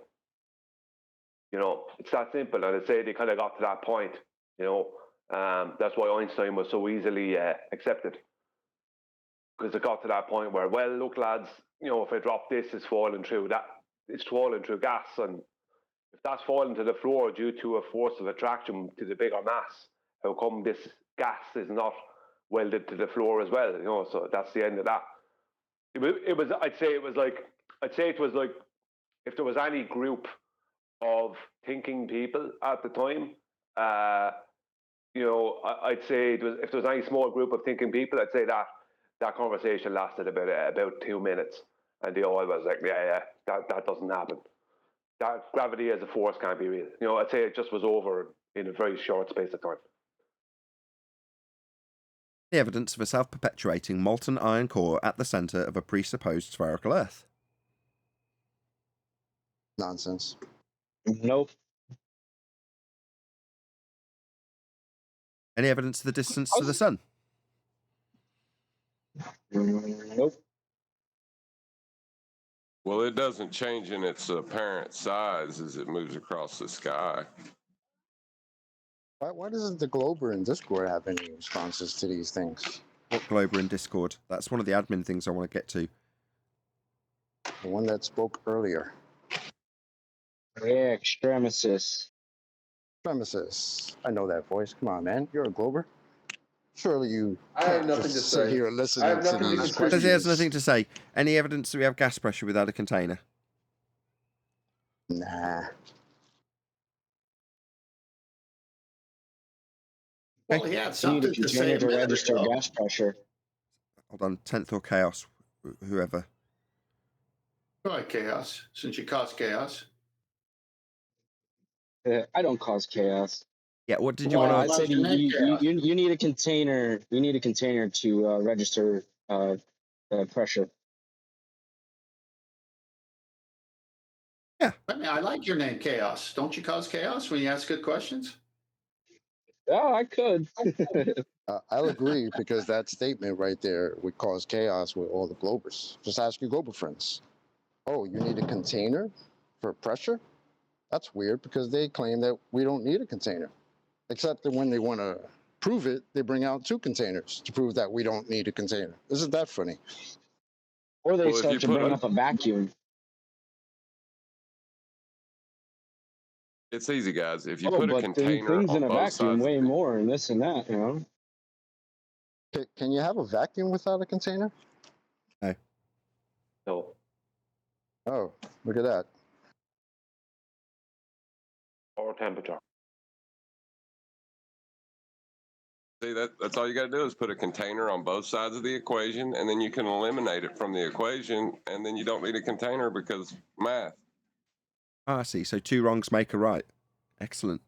It's that simple. And I'd say they kind of got to that point, that's why Einstein was so easily accepted. Because it got to that point where, well, look, lads, if I drop this, it's falling through that. It's falling through gas. And if that's falling to the floor due to a force of attraction to the bigger mass, how come this gas is not welded to the floor as well? So that's the end of that. I'd say it was like if there was any group of thinking people at the time, I'd say if there was any small group of thinking people, I'd say that conversation lasted about 2 minutes, and they all was like, yeah, that doesn't happen. That gravity as a force can't be real. I'd say it just was over in a very short space of time. The evidence of a self-perpetuating molten iron core at the centre of a presupposed spherical Earth. Nonsense. Nope. Any evidence of the distance to the sun? Nope. Well, it doesn't change in its apparent size as it moves across the sky. Why doesn't the Glober in Discord have any responses to these things? What Glober in Discord? That's one of the admin things I want to get to. The one that spoke earlier. Yeah, extremesis. Extremesis. I know that voice. Come on, man. You're a Glober. Surely you I have can't nothing just to sit say. here I listening have to nothing to these contribute. Says he has questions. nothing to say. Any evidence that we have gas pressure without a container? Nah. Well, he had You need a something to say container a to minute register ago. gas pressure. Hold on, 10th or Chaos, whoever. All right, chaos, since you caused chaos. I don't cause chaos. Yeah, what did you Well, want I'd to... say you need a container. You need a container to register pressure. Yeah. I mean, I like your name, Chaos. Don't you cause chaos when you ask good questions? Oh, I could. I'll agree because that statement right there would cause chaos with all the Globers. Just ask your Glober friends. Oh, you need a container for pressure? That's weird because they claim that we don't need a container. Except that when they want to prove it, they bring out 2 containers to prove that we don't need a container. Isn't that funny? Or they Well, if start you to put bring a- up a vacuum. It's easy, guys. If you Oh, put a but container things in on a both vacuum sides, way more and this and that, Can you have a vacuum without a container? No. Oh, look at that. Or temperature. see that's all you got to do is put a container on both sides of the equation, and then you can eliminate it from the equation, and then you don't need a container because math. I see. So 2 wrongs make a right. Excellent.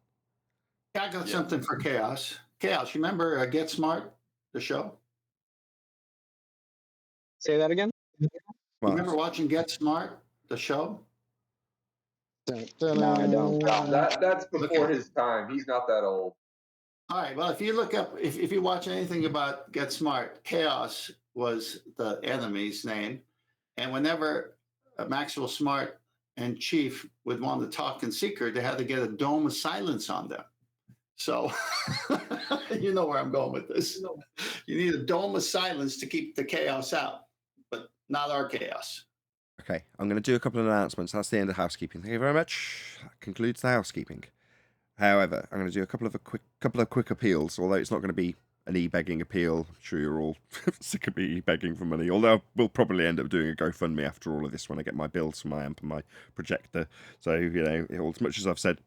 I got something for chaos. Chaos, you remember Get Smart, the show? Say that again? You remember watching Get Smart, the show? No, I don't. That's before his time. He's not that old. All right. Well, if you look up, if you watch anything about Get Smart, Chaos was the enemy's name. And whenever Maxwell Smart and Chief would want to talk in secret, they had to get a dome of silence on them. So you know where I'm going with this. You need a dome of silence to keep the chaos out, but not our chaos. Okay, I'm going to do a couple of announcements. That's the end of housekeeping. Thank you very much. That concludes the housekeeping. However, I'm going to do a couple of quick appeals, although it's not going to be an e-begging appeal. I'm sure you're all sick of me e-begging for money, although we'll probably end up doing a GoFundMe after all of this when I get my bills for my amp and my projector. So, as much as I've said,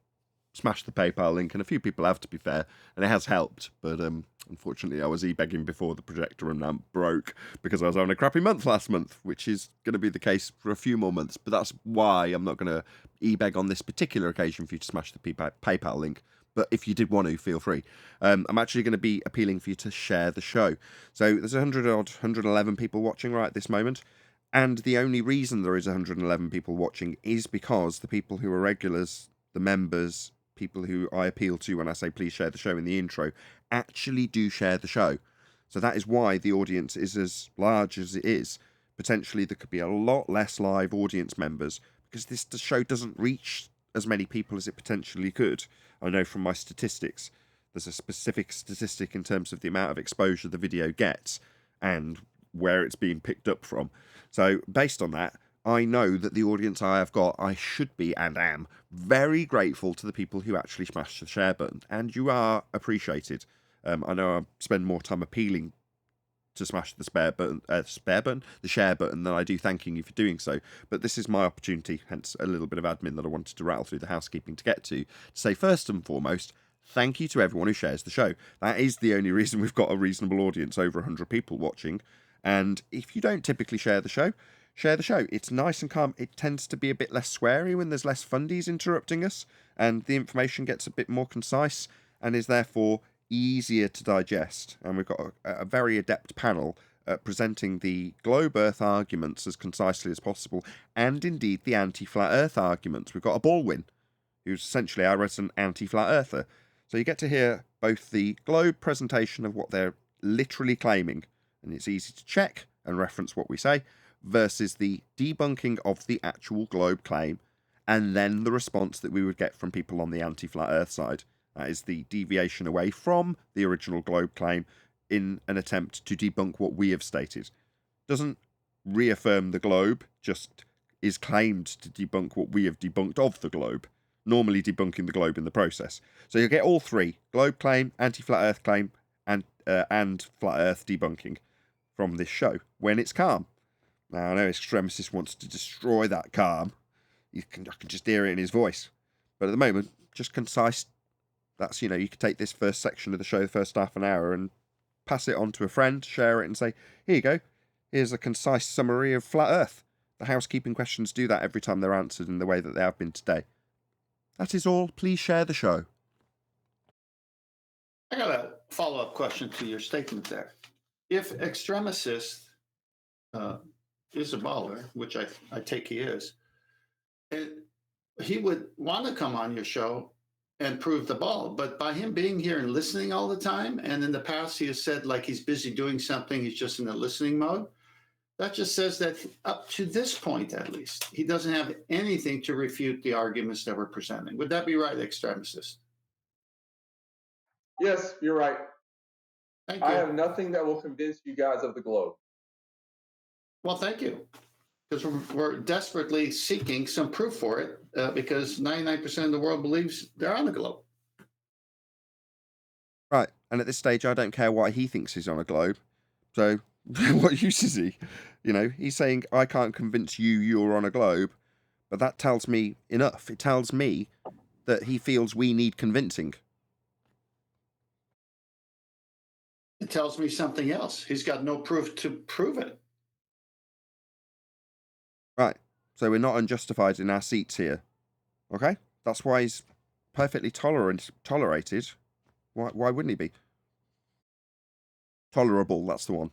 smash the PayPal link, and a few people have, to be fair, and it has helped, but unfortunately I was e-begging before the projector and amp broke because I was having a crappy month last month, which is going to be the case for a few more months, but that's why I'm not going to e-beg on this particular occasion for you to smash the PayPal link. But if you did want to, feel free. I'm actually going to be appealing for you to share the show. So there's 111 people watching right at this moment. And the only reason there is 111 people watching is because the people who are regulars, the members, people who I appeal to when I say please share the show in the intro, actually do share the show. So that is why the audience is as large as it is. Potentially there could be a lot less live audience members because the show doesn't reach as many people as it potentially could. I know from my statistics, there's a specific statistic in terms of the amount of exposure the video gets and where it's being picked up from. So based on that, I know that the audience I have got, I should be and am very grateful to the people who actually smash the share button, and you are appreciated. I know I spend more time appealing to smash the the share button than I do thanking you for doing so. But this is my opportunity, hence a little bit of admin that I wanted to rattle through the housekeeping to get to say first and foremost, Thank you to everyone who shares the show. That is the only reason we've got a reasonable audience, over 100 people watching. And if you don't typically share the show, share the show. It's nice and calm. It tends to be a bit less sweary when there's less fundies interrupting us, and the information gets a bit more concise and is therefore easier to digest. And we've got a very adept panel presenting the globe Earth arguments as concisely as possible, and indeed the anti-flat Earth arguments. We've got a Baldwin, who's essentially our resident anti-flat Earther. So you get to hear both the globe presentation of what they're literally claiming, and it's easy to check and reference what we say, versus the debunking of the actual globe claim, and then the response that we would get from people on the anti-flat Earth side. That is the deviation away from the original globe claim in an attempt to debunk what we have stated. Doesn't reaffirm the globe, just is claimed to debunk what we have debunked of the globe, normally debunking the globe in the process. So you'll get all three: globe claim, anti-flat Earth claim, and flat Earth debunking from this show when it's calm. Now, I know Extremistus wants to destroy that calm. I can just hear it in his voice. But at the moment, just concise. That's, you could take this first section of the show, the first half an hour, and pass it on to a friend, share it, and say, here you go. Here's a concise summary of flat Earth. The housekeeping questions do that every time they're answered in the way that they have been today. That is all. Please share the show. I got a follow-up question to your statement there. If Extremistus is a baller, which I take he is, he would want to come on your show and prove the ball. But by him being here and listening all the time, and in the past he has said like he's busy doing something, he's just in the listening mode, that just says that up to this point, at least, he doesn't have anything to refute the arguments that we're presenting. Would that be right, Extremistus? Yes, you're right. Thank you. I have nothing that will convince you guys of the globe. Well, thank you. Because we're desperately seeking some proof for it, because 99% of the world believes they're on the globe. Right, and at this stage, I don't care why he thinks he's on a globe. So, what use is he? He's saying, I can't convince you're on a globe, but that tells me enough. It tells me that he feels we need convincing. It tells me something else. He's got no proof to prove it. Right, so we're not unjustified in our seats here. Okay? That's why he's perfectly tolerated. Why wouldn't he be? Tolerable, that's the one.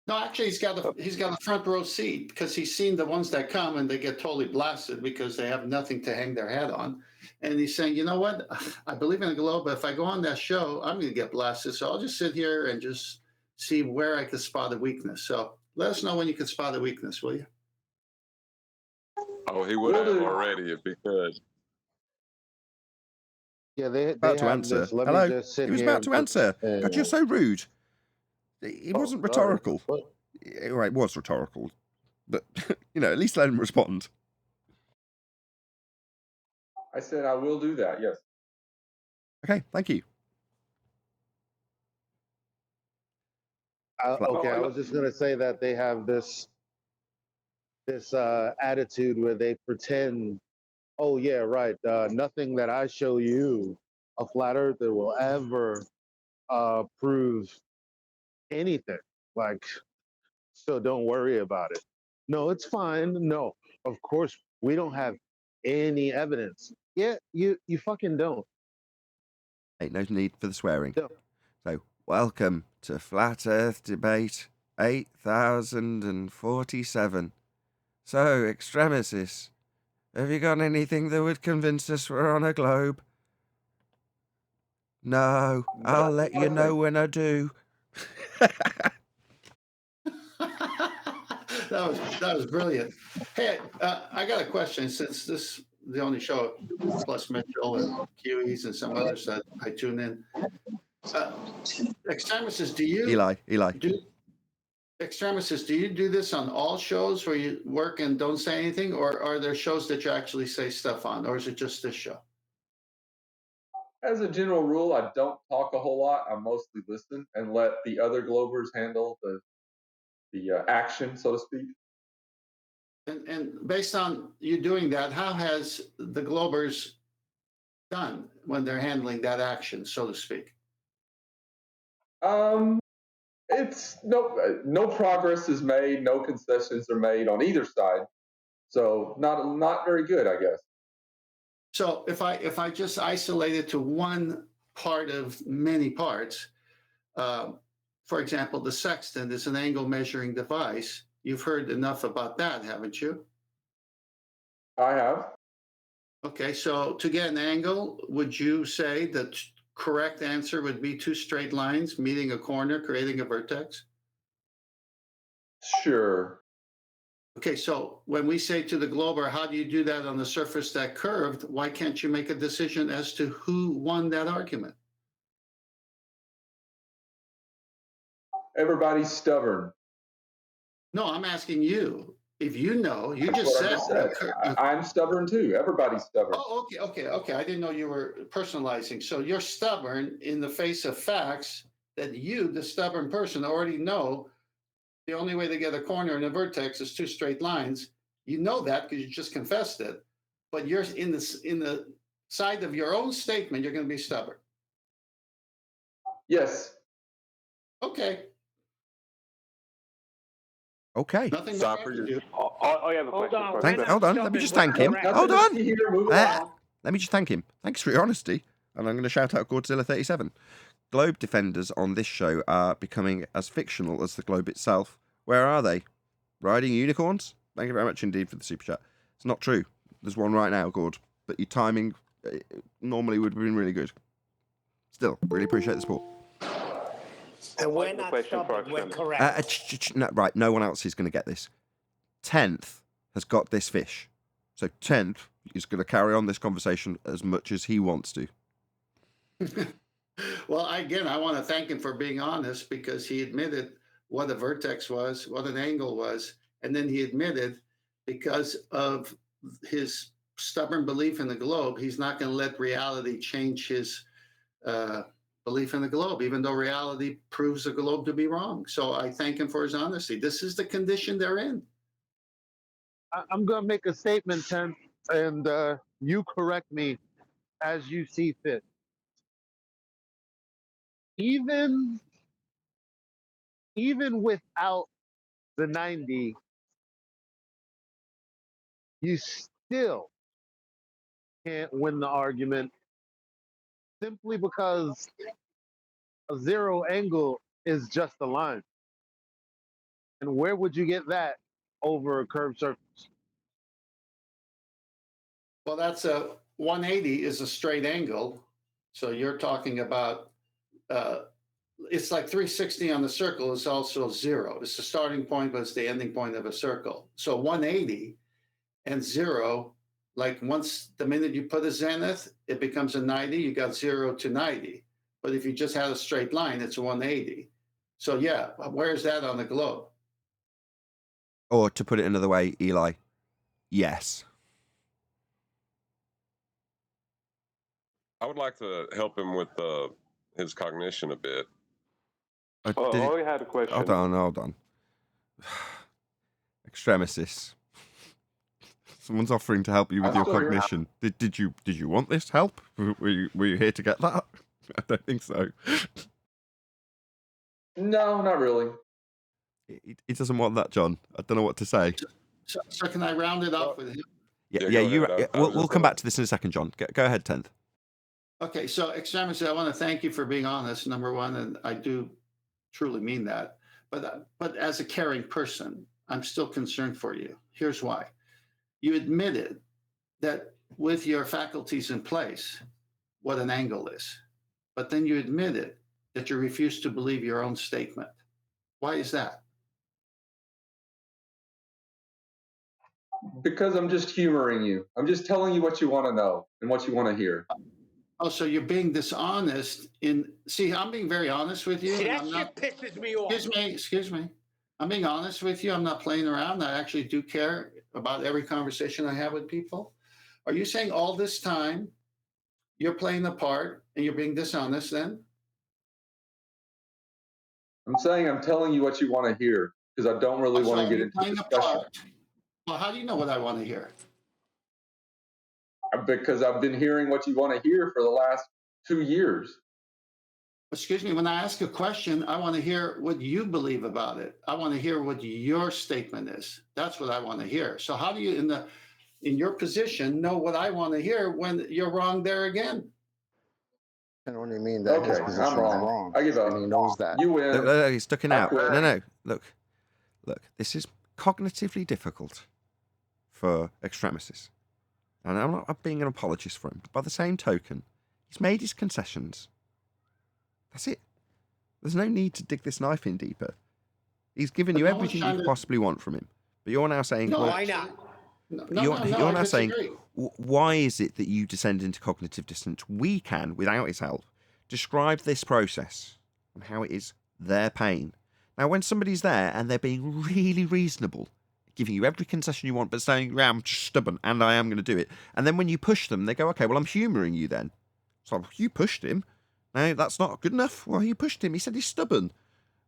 No, actually, he's got a front row seat because he's seen the ones that come and they get totally blasted because they have nothing to hang their head on. And he's saying, you know what? I believe in the globe, but if I go on that show, I'm going to get blasted. So I'll just sit here and just see where I could spot a weakness. So let us know when you can spot a weakness, will you? Oh, he would have already if he could. Yeah, they About to have answer. this. Let Hello? me just sit He was here about and to put- answer. God, you're so rude. It wasn't sorry. rhetorical. What? Right, it was rhetorical. But, at least let him respond. I said I will do that, yes. Okay, thank you. Okay, I was just gonna say that they have this attitude where they pretend, oh yeah, right, nothing that I show you, a flat earther, will ever prove anything. Like, so don't worry about it. No, it's fine. No, of course we don't have any evidence. Yeah, you fucking don't. Ain't no need for the swearing. No. So, welcome to Flat Earth Debate 8047. So, Extremistus, have you got anything that would convince us we're on a globe? No, I'll let you know when I do. That was brilliant. Hey, I got a question. Since this is the only show, plus Mitchell and QEs and some others that I tune in. Extremistus, do you Eli. Extremistus, do you do this on all shows where you work and don't say anything, or are there shows that you actually say stuff on, or is it just this show? As a general rule, I don't talk a whole lot. I mostly listen and let the other Globers handle the action, so to speak. And based on you doing that, how has the Globers done when they're handling that action, so to speak? It's no progress is made, no concessions are made on either side, so not very good, I guess. So if I just isolate it to one part of many parts, for example, the sextant is an angle measuring device. You've heard enough about that, haven't you? I have. Okay, so to get an angle, would you say the correct answer would be two straight lines meeting a corner, creating a vertex? Sure. Okay, so when we say to the Glober, how do you do that on the surface that curved? Why can't you make a decision as to who won that argument? Everybody's stubborn. No, I'm asking you. If you know, you That's just what I said. just said. I'm stubborn too. Everybody's stubborn. Oh, okay. I didn't know you were personalizing. So you're stubborn in the face of facts that you, the stubborn person, already know. The only way to get a corner in a vertex is two straight lines. You know that because you just confessed it. But you're in the side of your own statement. You're going to be stubborn. Yes. Okay. Okay. Nothing more Stop for I your. can do. I have a question. on. first. Hold on. Let me just thank him. Nothing Hold to on. see here. Move along. Let me just thank him. Thanks for your honesty. And I'm going to shout out Godzilla37. Globe defenders on this show are becoming as fictional as the globe itself. Where are they? Riding unicorns? Thank you very much indeed for the super chat. It's not true. There's one right now, Gord. But your timing normally would have been really good. Still, really appreciate the support. And we're I have a not question for stubborn, we're Extreme. correct. No, right, no one else is going to get this. 10th has got this fish. So 10th is going to carry on this conversation as much as he wants to. Well, again, I want to thank him for being honest because he admitted what a vertex was, what an angle was, and then he admitted because of his stubborn belief in the globe, he's not going to let reality change his belief in the globe, even though reality proves the globe to be wrong. So I thank him for his honesty. This is the condition they're in. I'm going to make a statement, Ken, and you correct me as you see fit. Even without the 90, you still can't win the argument simply because a zero angle is just a line. And where would you get that over a curved surface? Well, that's a 180 is a straight angle. So you're talking about it's like 360 on the circle is also zero. It's the starting point, but it's the ending point of a circle. So 180 and zero, like once the minute you put a zenith, it becomes a 90. You got 0 to 90. But if you just had a straight line, it's a 180. So yeah, where's that on the globe? Or to put it another way, Eli, yes. I would like to help him with his cognition a bit. I had a question. Hold on. Extremesis. Someone's offering to help you with your cognition. Did you want this help? Were you here to get that? I don't think so. No, not really. He doesn't want that, John. I don't know what to say. So can I round it off with him? We'll come back to this in a second, John. Go ahead, 10th. Okay, so Extremis, I want to thank you for being honest, number one, and I do truly mean that. But as a caring person, I'm still concerned for you. Here's why. You admitted that with your faculties in place, what an angle is. But then you admitted that you refuse to believe your own statement. Why is that? Because I'm just humoring you. I'm just telling you what you want to know and what you want to hear. Oh, so you're being dishonest see, I'm being very honest with you. See, and that I'm shit not, pisses me off. excuse me. I'm being honest with you. I'm not playing around. I actually do care about every conversation I have with people. Are you saying all this time you're playing the part and you're being dishonest then? I'm saying I'm telling you what you want to hear because I don't really want to get into playing discussion. a part. Well, how do you know what I want to hear? Because I've been hearing what you want to hear for the last 2 years. Excuse me, when I ask a question, I want to hear what you believe about it. I want to hear what your statement is. That's what I want to hear. So how do you, in your position, know what I want to hear when you're wrong there again? Can only mean that his Okay, position I'm is wrong. wrong. I give up. And he knows that. You win. Look, he's ducking I out. quit. No. Look. This is cognitively difficult for extremists. And I'm not being an apologist for him. But by the same token, he's made his concessions. That's it. There's no need to dig this knife in deeper. He's given you everything you could possibly want from him. But you're now saying... No, well, Why not? You're now saying, disagree. why is it that you descend into cognitive dissonance? We can, without his help, describe this process and how it is their pain. Now, when somebody's there and they're being really reasonable, giving you every concession you want, but saying, yeah, I'm just stubborn and I am going to do it. And then when you push them, they go, okay, well, I'm humouring you then. So you pushed him. No, that's not good enough. Well, you pushed him. He said he's stubborn.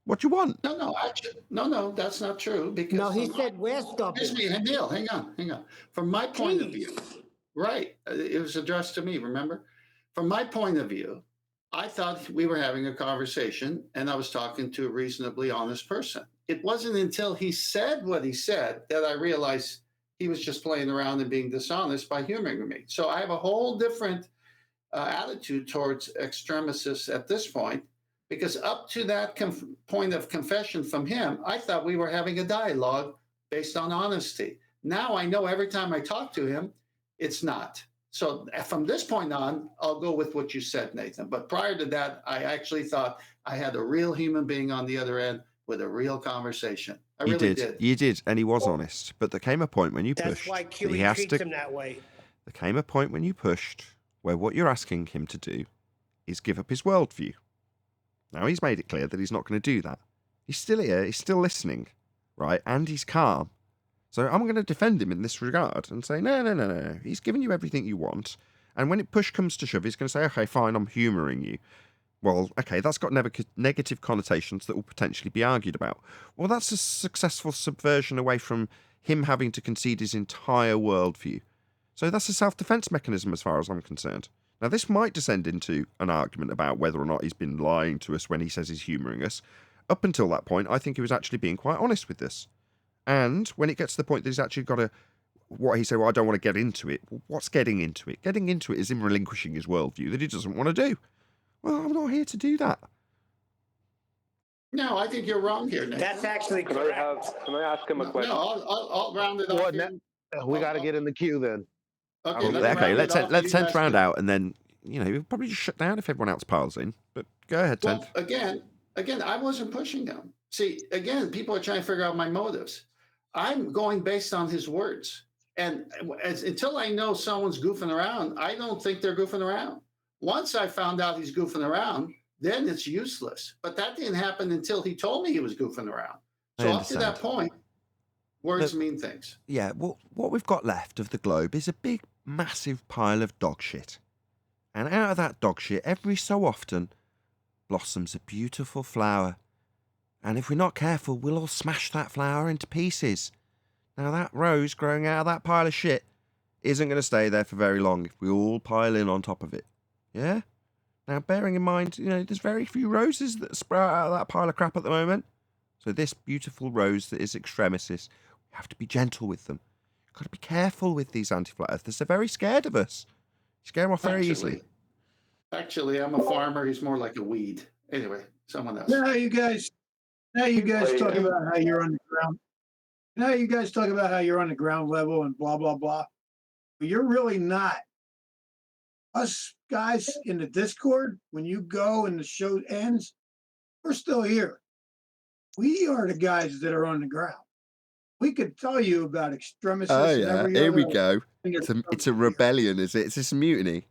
What do you want? No, actually, no, that's not true. Because No, he said we're stubborn. Excuse me, Neil, hang on. From my point of view, right, it was addressed to me, remember? From my point of view, I thought we were having a conversation and I was talking to a reasonably honest person. It wasn't until he said what he said that I realized he was just playing around and being dishonest by humoring me. So I have a whole different attitude towards extremists at this point, because up to that point of confession from him, I thought we were having a dialogue based on honesty. Now I know every time I talk to him, it's not. So from this point on, I'll go with what you said, Nathan. But prior to that, I actually thought I had a real human being on the other end with a real conversation. I really did. You did, and he was honest. But there came a point when you That's pushed. why that QE treats him that way. There came a point when you pushed where what you're asking him to do is give up his worldview. Now, he's made it clear that he's not going to do that. He's still here, he's still listening, right? And he's calm. So I'm going to defend him in this regard and say, no. He's given you everything you want. And when push comes to shove, he's going to say, okay, fine, I'm humouring you. Well, okay, that's got negative connotations that will potentially be argued about. Well, that's a successful subversion away from him having to concede his entire worldview. So that's a self-defense mechanism as far as I'm concerned. Now, this might descend into an argument about whether or not he's been lying to us when he says he's humouring us. Up until that point, I think he was actually being quite honest with this. And when it gets to the point that he's actually got what he said, well, I don't want to get into it. Well, what's getting into it? Getting into it is him relinquishing his worldview that he doesn't want to do. Well, I'm not here to do that. No, I think you're wrong here, Nathan. That's actually Can correct. I ask him a question? No, I'll round it off. Here. We got to get in the queue then. Okay, let's Tenth round out, and then, we'll probably just shut down if everyone else piles in. But go ahead, Tenth. Well, again, I wasn't pushing him. See, again, people are trying to figure out my motives. I'm going based on his words. And until I know someone's goofing around, I don't think they're goofing around. Once I found out he's goofing around, then it's useless. But that didn't happen until he told me he was goofing around. So up to that point, words mean things. Yeah, well, what we've got left of the globe is a big, massive pile of dog shit. And out of that dog shit, every so often, blossoms a beautiful flower. And if we're not careful, we'll all smash that flower into pieces. Now, that rose growing out of that pile of shit isn't going to stay there for very long if we all pile in on top of it. Yeah? Now, bearing in mind, there's very few roses that sprout out of that pile of crap at the moment. So this beautiful rose that is extremis, we have to be gentle with them. You've got to be careful with these anti-flat earthers. They're very scared of us. You scare them off very easily. Actually, I'm a farmer. He's more like a weed. Anyway, someone else. Now you guys talk about how you're on the ground. Now you guys talk about how you're on the ground level and blah, blah, blah. But you're really not. Us guys in the Discord, when you go and the show ends, we're still here. We are the guys that are on the ground. We could tell you about extremists. Oh, yeah. Here we go. It's a rebellion, is it? Is this a mutiny?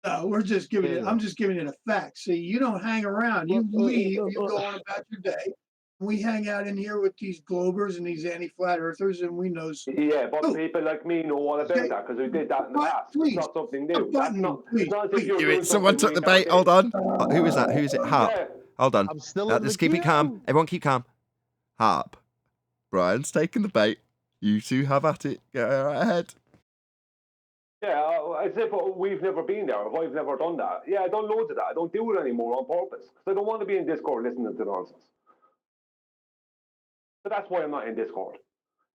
No, we're just giving it. I'm just giving you the facts. See, you don't hang around. You leave. You go on about your day. We hang out in here with these globers and these anti-flat earthers, and we know. Yeah, but people like me know all about that because we did that in the past. It's not something new. That's not as if you're doing Someone took the bait. Hold on. Who is that? Who is it? Harp. Yeah. Hold on. I'm still Let's keep it calm. Everyone keep calm. Harp. Brian's taking the bait. You two have at it. Go right ahead. Yeah, as if we've never been there, if I've never done that. Yeah, I done loads of that. I don't do it anymore on purpose because I don't want to be in Discord listening to nonsense. So that's why I'm not in Discord.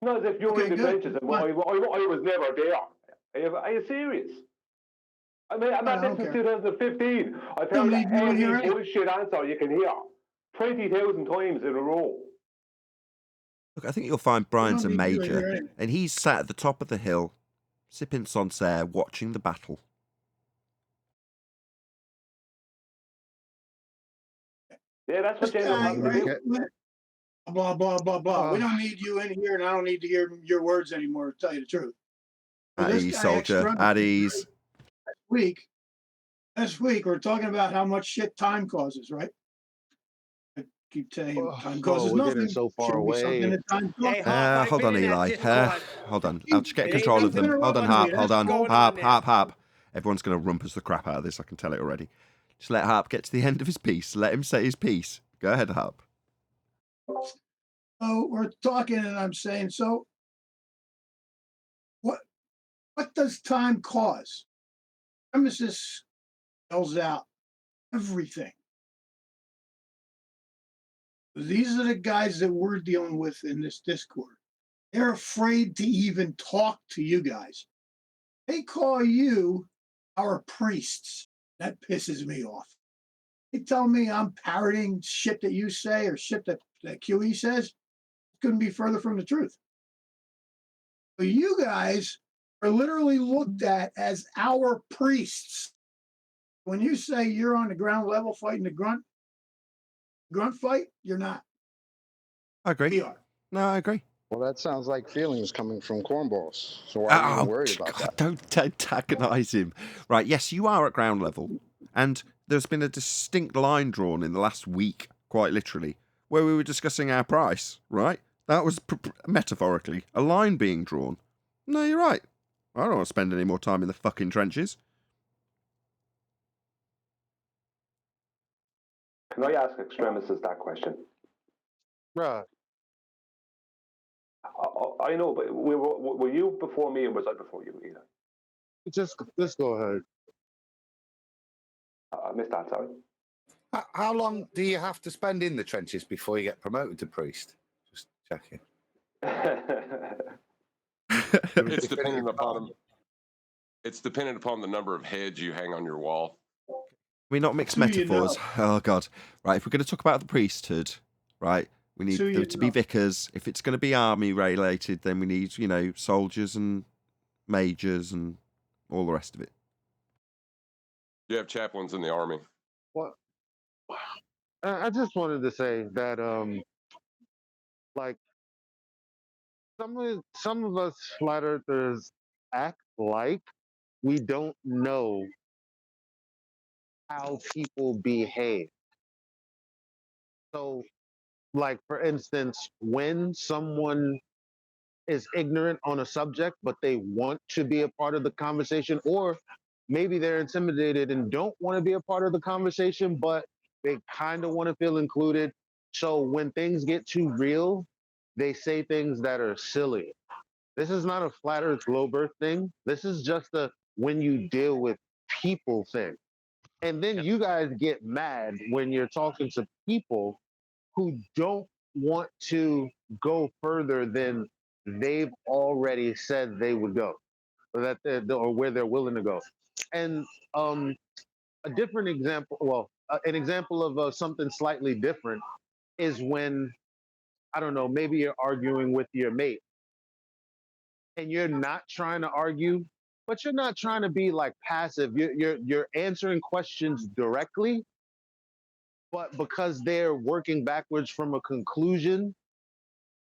Not as if you're in the trenches and I was never there. Are you serious? I mean, I'm not this since 2015. I've heard every bullshit answer you can hear 20,000 times in a row. Look, I think you'll find Brian's a major, and he's sat at the top of the hill, sipping Sancerre, watching the battle. Yeah, that's what James wants to do. Blah, blah, blah, blah. We don't need you in here, and I don't need to hear your words anymore, to tell you the truth. At ease, soldier. At ease. Last week, we're talking about how much shit time causes, right? I keep telling you, time causes we're nothing. getting so far away. Hold on, Eli. Hold on. I'll just get control of them. Hold on, Harp. Hold on. Harp. Everyone's going to rumpus the crap out of this. I can tell it already. Just let Harp get to the end of his piece. Let him say his piece. Go ahead, Harp. So we're talking, and I'm saying, so what does time cause? Nemesis spells out everything. These are the guys that we're dealing with in this Discord. They're afraid to even talk to you guys. They call you our priests. That pisses me off. They tell me I'm parroting shit that you say or shit that QE says. It couldn't be further from the truth. But you guys are literally looked at as our priests. When you say you're on the ground level fighting the grunt fight, you're not. I agree. We are. No, I agree. Well, that sounds like feelings coming from cornballs. So why are you even worried about that? Don't antagonize him. Right, yes, you are at ground level. And there's been a distinct line drawn in the last week, quite literally, where we were discussing our price, right? That was metaphorically a line being drawn. No, you're right. I don't want to spend any more time in the fucking trenches. Can I ask Extremistes that question? Right. I know, but were you before me or was I before you either? Just go ahead. I missed that, sorry. How long do you have to spend in the trenches before you get promoted to priest? Just checking. It's dependent upon the number of heads you hang on your wall. We not mix metaphors. Oh God! Right, if we're going to talk about the priesthood, right, we need there to be vicars. If it's going to be army related, then we need soldiers and majors and all the rest of it. You have chaplains in the army. What? I just wanted to say that like some of us flat earthers act like we don't know how people behave. So, like for instance, when someone is ignorant on a subject, but they want to be a part of the conversation, or maybe they're intimidated and don't want to be a part of the conversation, but they kind of want to feel included. So when things get too real, they say things that are silly. This is not a flat earth globe earth thing. This is just a when you deal with people thing. And then you guys get mad when you're talking to people who don't want to go further than they've already said they would go, or that or where they're willing to go. And a different example, an example of something slightly different is when, I don't know, maybe you're arguing with your mate and you're not trying to argue, but you're not trying to be like passive. You're answering questions directly, but because they're working backwards from a conclusion,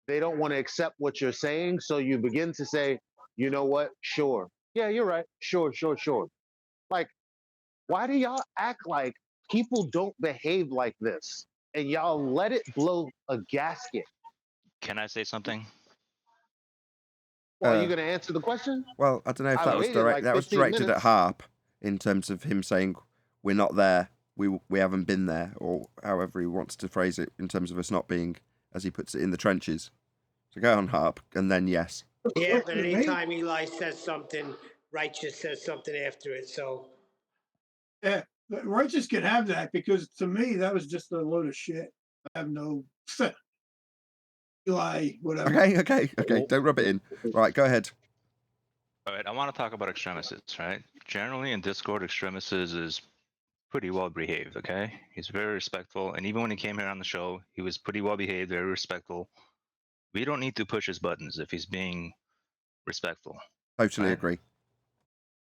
they don't want to accept what you're saying. So you begin to say, you know what? Sure. Yeah, you're right. Sure. Like, why do y'all act like people don't behave like this? And y'all let it blow a gasket. Can I say something? Well, are you going to answer the question? Well, I don't know if that was direct. That was directed at Harp in terms of him saying we're not there, we haven't been there, or however he wants to phrase it in terms of us not being, as he puts it, in the trenches. So go on, Harp, and then yes. Yeah, but anytime Eli says something, Righteous says something after it. So Yeah, but Righteous can have that because to me that was just a load of shit. I have no Eli, whatever. Okay. Don't rub it in. Right, go ahead. All right, I want to talk about extremists, right? Generally in Discord, extremists is pretty well behaved, okay? He's very respectful, and even when he came here on the show, he was pretty well behaved, very respectful. We don't need to push his buttons if he's being respectful. Totally agree.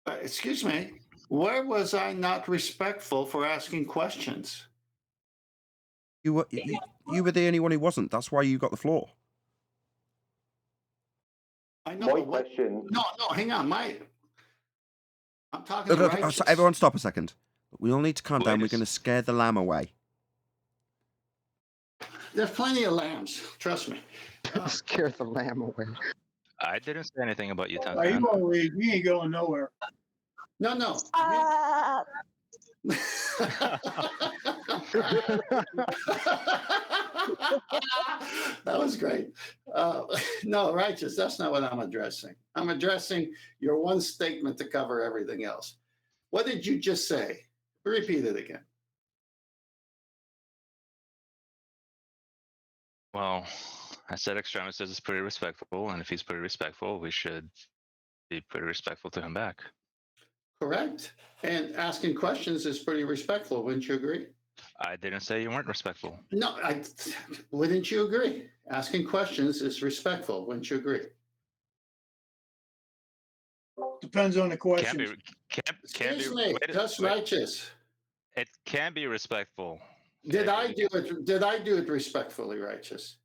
Excuse me. Where was I not respectful for asking questions? You were the only one who wasn't. That's why you got the floor. I know. My but what- question. No, hang on. I'm talking to Righteous. Everyone stop a second. We all need to calm down. Wait We're a going to scare the lamb away. There's plenty of lambs. Trust me. Scare the lamb away. I didn't say anything about you, Are you Tantan. gonna leave? You ain't going nowhere. No. That was great. No, Righteous, that's not what I'm addressing. I'm addressing your one statement to cover everything else. What did you just say? Repeat it again. Well, I said extremist is pretty respectful, and if he's pretty respectful, we should be pretty respectful to him back. Correct. And asking questions is pretty respectful. Wouldn't you agree? I didn't say you weren't respectful. No, wouldn't you agree? Asking questions is respectful. Wouldn't you agree? Depends on the question. Excuse me, just Righteous. It can be respectful. Did I do it? Did I do it respectfully, Righteous?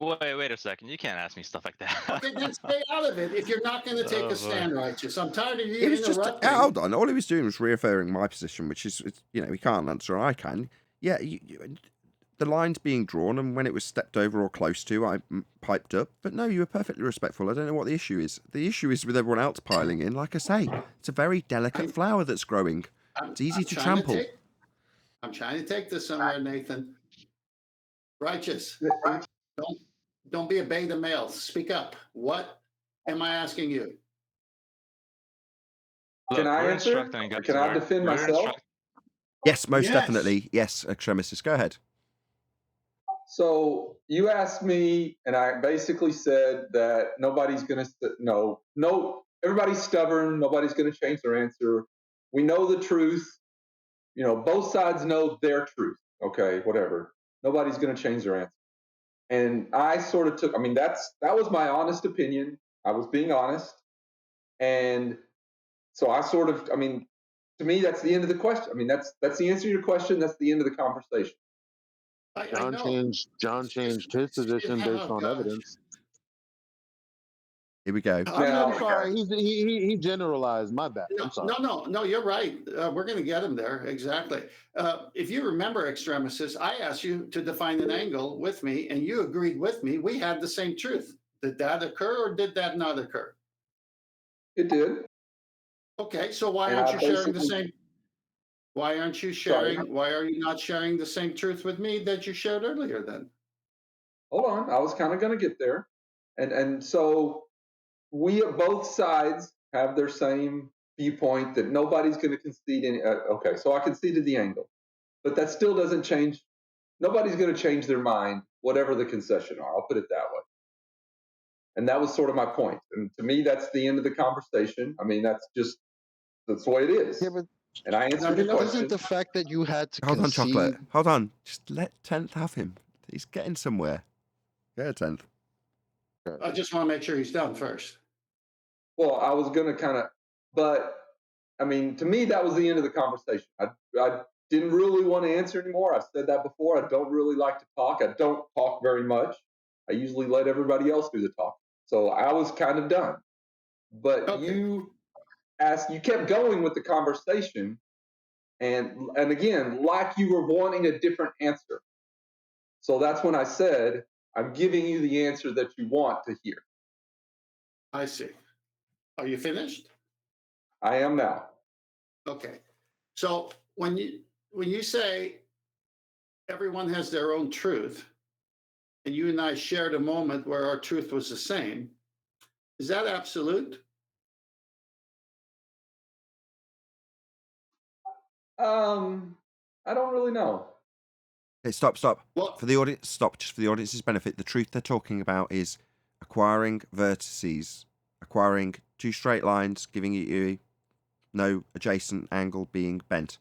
Wait a second. You can't ask me stuff like that. Okay, then stay out of it. If you're not going to take Oh, a stand, Righteous, I'm tired of you It was just interrupting. hold on. All he was doing was reaffirming my position, which is, he can't answer and I can. Yeah, the line's being drawn, and when it was stepped over or close to, I piped up. But no, you were perfectly respectful. I don't know what the issue is. The issue is with everyone else piling in. Like I say, it's a very delicate flower that's growing. It's easy to trample. I'm trying to take this somewhere, Nathan. Righteous, don't be a beta male. Speak up. What am I asking you? Can I answer? Can I defend myself? Yes, most definitely. Yes, Extremistus, go ahead. So you asked me, and I basically said that nobody's going to, everybody's stubborn. Nobody's going to change their answer. We know the truth. Both sides know their truth. Okay, whatever. Nobody's going to change their answer. And I sort of took, that was my honest opinion. I was being honest. And so I sort of, to me, that's the end of the question. That's the answer to your question. That's the end of the conversation. John changed his position based on evidence. Here we go. I'm sorry. He generalized. My bad. I'm sorry. No, you're right. We're going to get him there. Exactly. If you remember, Extremistus, I asked you to define an angle with me, and you agreed with me. We had the same truth. Did that occur or did that not occur? It did. Okay, so why aren't you sharing the same? Why aren't you sharing? Why are you not sharing the same truth with me that you shared earlier then? Hold on. I was kind of going to get there. And so we both sides have their same viewpoint that nobody's going to concede any. Okay, so I conceded the angle, but that still doesn't change. Nobody's going to change their mind, whatever the concession are. I'll put it that way. And that was sort of my point. And to me, that's the end of the conversation. That's the way it is. Yeah, but and I answered the question. Isn't the fact that you had to Hold on, concede... Chocolate. Hold on. Just let 10th have him. He's getting somewhere. Yeah, 10th. I just want to make sure he's done first. Well, I was going to but to me, that was the end of the conversation. I didn't really want to answer anymore. I said that before. I don't really like to talk. I don't talk very much. I usually let everybody else do the talk. So I was kind of done. But you kept going with the conversation. And again, like you were wanting a different answer. So that's when I said, I'm giving you the answer that you want to hear. I see. Are you finished? I am now. Okay. So when you say everyone has their own truth, and you and I shared a moment where our truth was the same, is that absolute? I don't really know. Okay, stop. What? For the audience, stop. Just for the audience's benefit, the truth they're talking about is acquiring vertices, acquiring two straight lines, giving you no adjacent angle being bent.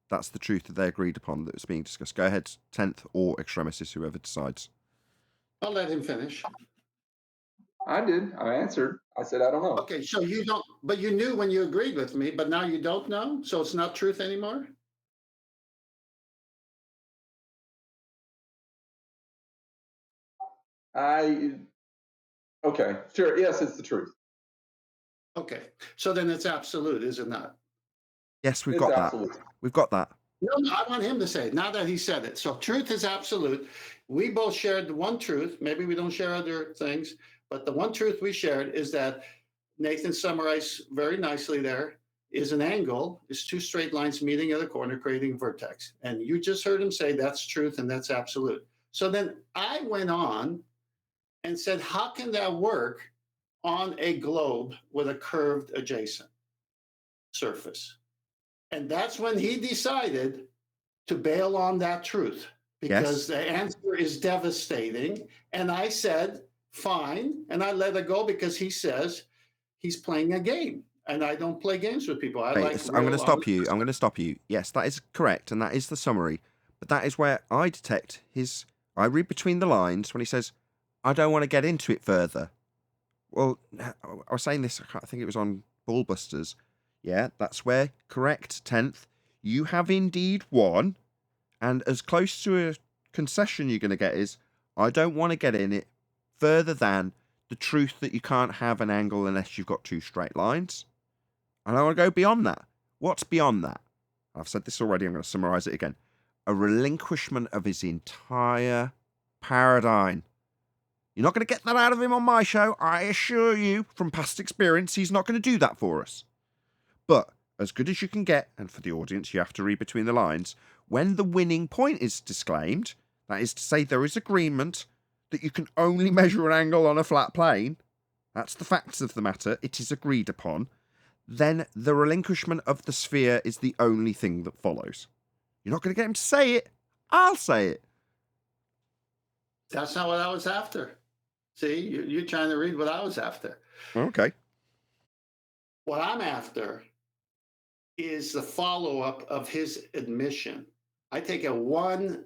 That's the truth that they agreed upon that was being discussed. Go ahead, 10th or extremis, whoever decides. I'll let him finish. I did. I answered. I said, I don't know. Okay, so you don't, but you knew when you agreed with me, but now you don't know? So it's not truth anymore? Okay, sure. Yes, it's the truth. Okay, so then it's absolute, is it not? Yes, we've It's got absolute. that. We've got that. No, I want him to say it, now that he said it. So truth is absolute. We both shared the one truth. Maybe we don't share other things, but the one truth we shared is that Nathan summarized very nicely there is an angle, is two straight lines meeting at a corner, creating a vertex. And you just heard him say that's truth and that's absolute. So then I went on and said, how can that work on a globe with a curved adjacent surface? And that's when he decided to bail on that truth, because the answer is devastating. And I said, fine. And I let it go because he says he's playing a game. And I don't play games with people. I'm going to stop you. I'm going to stop you. Yes, that is correct. And that is the summary. But that is where I detect I read between the lines when he says, I don't want to get into it further. Well, I was saying this, I think it was on Ballbusters. Yeah, that's where, correct, 10th. You have indeed won. And as close to a concession you're going to get is, I don't want to get in it further than the truth that you can't have an angle unless you've got two straight lines. And I want to go beyond that. What's beyond that? I've said this already, I'm going to summarize it again. A relinquishment of his entire paradigm. You're not going to get that out of him on my show. I assure you, from past experience, he's not going to do that for us. But as good as you can get, and for the audience, you have to read between the lines, when the winning point is disclaimed, that is to say there is agreement that you can only measure an angle on a flat plane, that's the facts of the matter, it is agreed upon, then the relinquishment of the sphere is the only thing that follows. You're not going to get him to say it. I'll say it. That's not what I was after. See, you're trying to read what I was after. Okay. What I'm after is the follow-up of his admission. I take it one